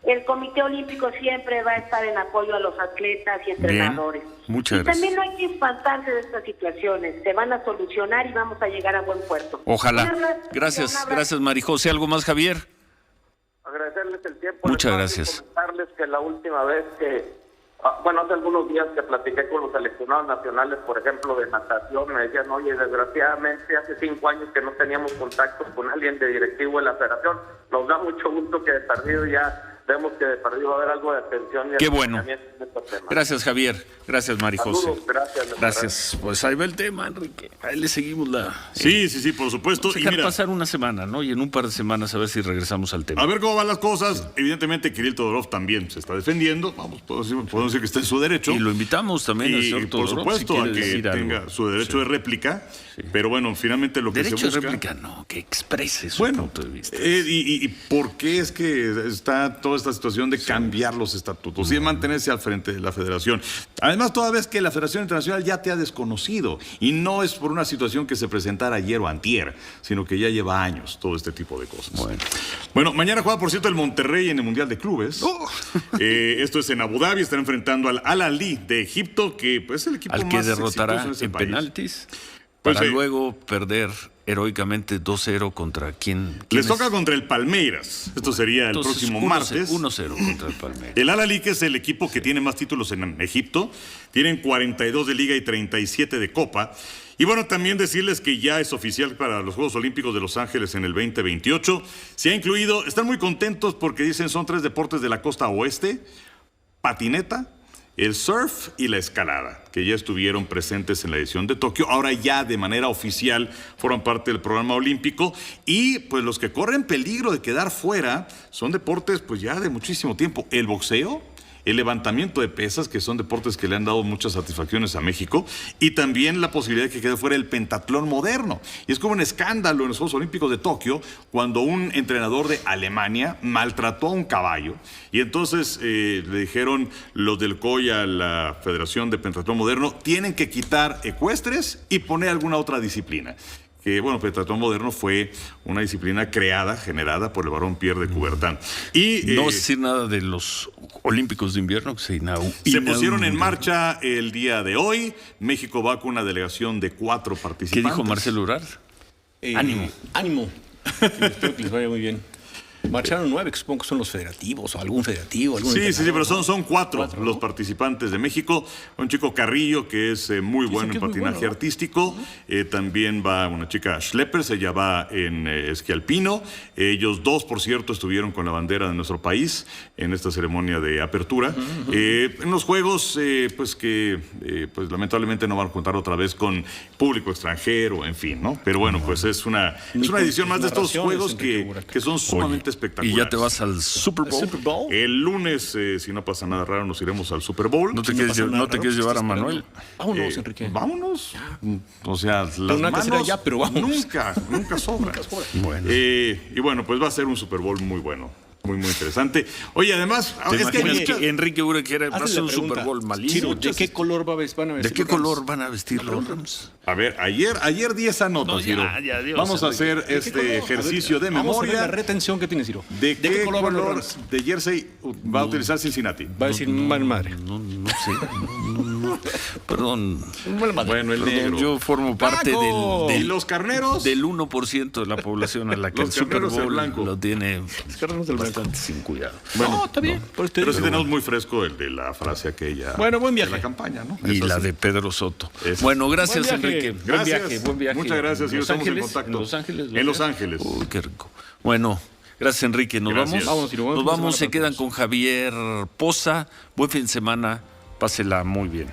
el Comité Olímpico siempre va a estar en apoyo a los atletas y entrenadores. Muchas gracias. También no hay que espantarse de estas situaciones, se van a solucionar y vamos a llegar a buen puerto. Ojalá. Gracias, Marijose. ¿Algo más, Javier? Agradecerles el tiempo. Muchas gracias. Comentarles que la última vez hace algunos días que platiqué con los seleccionados nacionales, por ejemplo, de natación, me decían, oye, desgraciadamente hace 5 años que no teníamos contacto con alguien de directivo de la federación. Nos da mucho gusto que de perdido ya vemos que de perdido va a haber algo de atención. Qué bueno. Gracias, Javier. Gracias, Marijose. Saludos, gracias. Pues ahí va el tema, Enrique. Ahí le seguimos Sí, por supuesto. Vamos a dejar pasar una semana, ¿no? Y en un par de semanas a ver si regresamos al tema. A ver cómo van las cosas. Evidentemente, Kirill Todorov también se está defendiendo. Podemos decir que está en su derecho. Y lo invitamos también al señor Todorov, por supuesto, si a que tenga su derecho de réplica. Pero bueno, finalmente lo que se busca... Derecho de réplica, no, que exprese su punto de vista. ¿Y por qué es que está toda esta situación de cambiar los estatutos y de mantenerse al frente de la federación? Además, toda vez que la Federación Internacional ya te ha desconocido, y no es por una situación que se presentara ayer o antier, sino que ya lleva años todo este tipo de cosas. Bueno, mañana juega, por cierto, el Monterrey en el Mundial de Clubes. Esto es en Abu Dhabi, están enfrentando al Al-Ahly de Egipto, que pues, es el equipo al que más derrotará en ese en país. Penaltis. Para luego perder heroicamente 2-0 contra quién. Les toca contra el Palmeiras. Esto sería el próximo martes. 1-0 contra el Palmeiras. El Al-Ahly, que es el equipo que tiene más títulos en Egipto, tienen 42 de Liga y 37 de Copa. Y bueno, también decirles que ya es oficial para los Juegos Olímpicos de Los Ángeles en el 2028. Se ha incluido, están muy contentos porque dicen son 3 deportes de la costa oeste: patineta, el surf y la escalada, que ya estuvieron presentes en la edición de Tokio. Ahora ya de manera oficial forman parte del programa olímpico, y pues los que corren peligro de quedar fuera son deportes pues ya de muchísimo tiempo: el boxeo, el levantamiento de pesas, que son deportes que le han dado muchas satisfacciones a México, y también la posibilidad de que quede fuera el pentatlón moderno. Y es como un escándalo en los Juegos Olímpicos de Tokio cuando un entrenador de Alemania maltrató a un caballo, y entonces le dijeron los del COI a la Federación de Pentatlón Moderno: tienen que quitar ecuestres y poner alguna otra disciplina. que, bueno, pentatlón moderno fue una disciplina generada por el varón Pierre de Coubertin. Y no vas a decir nada de los Olímpicos de invierno que se pusieron en marcha el día de hoy. México va con una delegación de 4 participantes. ¿Qué dijo Marcelo Ebrard? Ánimo. Espero que les vaya muy bien. Marcharon 9, que supongo que son los federativos o algún federativo. Sí, pero son 4 los participantes de México. Un chico Carrillo, que es muy bueno en patinaje artístico. También va una chica Schleppers, ella va en esquí alpino. Ellos 2, por cierto, estuvieron con la bandera de nuestro país en esta ceremonia de apertura. En los Juegos, pues lamentablemente no van a contar otra vez con público extranjero, en fin, ¿no? Pero bueno, pues es una edición más de estos Juegos que son sumamente espectaculares. ¿Y ya te vas al Super Bowl? El lunes, si no pasa nada raro, nos iremos al Super Bowl. ¿No te quieres llevar a Manuel? Vámonos, Enrique. Vámonos. O sea, las manos allá, pero vamos. Nunca sobran. Bueno. Y bueno, pues va a ser un Super Bowl muy bueno. Muy interesante. Oye, además, es que Enrique Ure va a ser un Super Bowl malísimo. ¿De qué color van a vestir? ¿De qué color van a vestir los Rams? A ver, ayer 10 anotas, Ciro. Vamos a hacer este ejercicio de memoria. Vamos a ver la retención que tiene, Ciro. ¿De qué color de jersey va a utilizar Cincinnati? Va a decir madre. No sé. Perdón. Bueno, el negro. Yo formo parte ¿Y los carneros? Del 1% de la población a la que el Super Bowl lo tiene bastante sin cuidado. Bueno, está bien. Pero sí tenemos muy fresco el de la frase aquella. Bueno, buen viaje. De la campaña, ¿no? Y la de Pedro Soto. Bueno, gracias, Enrique. Buen viaje. Muchas gracias. Estamos en contacto. ¿En Los Ángeles? En Los Ángeles. Uy, qué rico. Bueno, gracias, Enrique. Nos vamos. Se quedan con Javier Poza. Buen fin de semana. Pásela muy bien.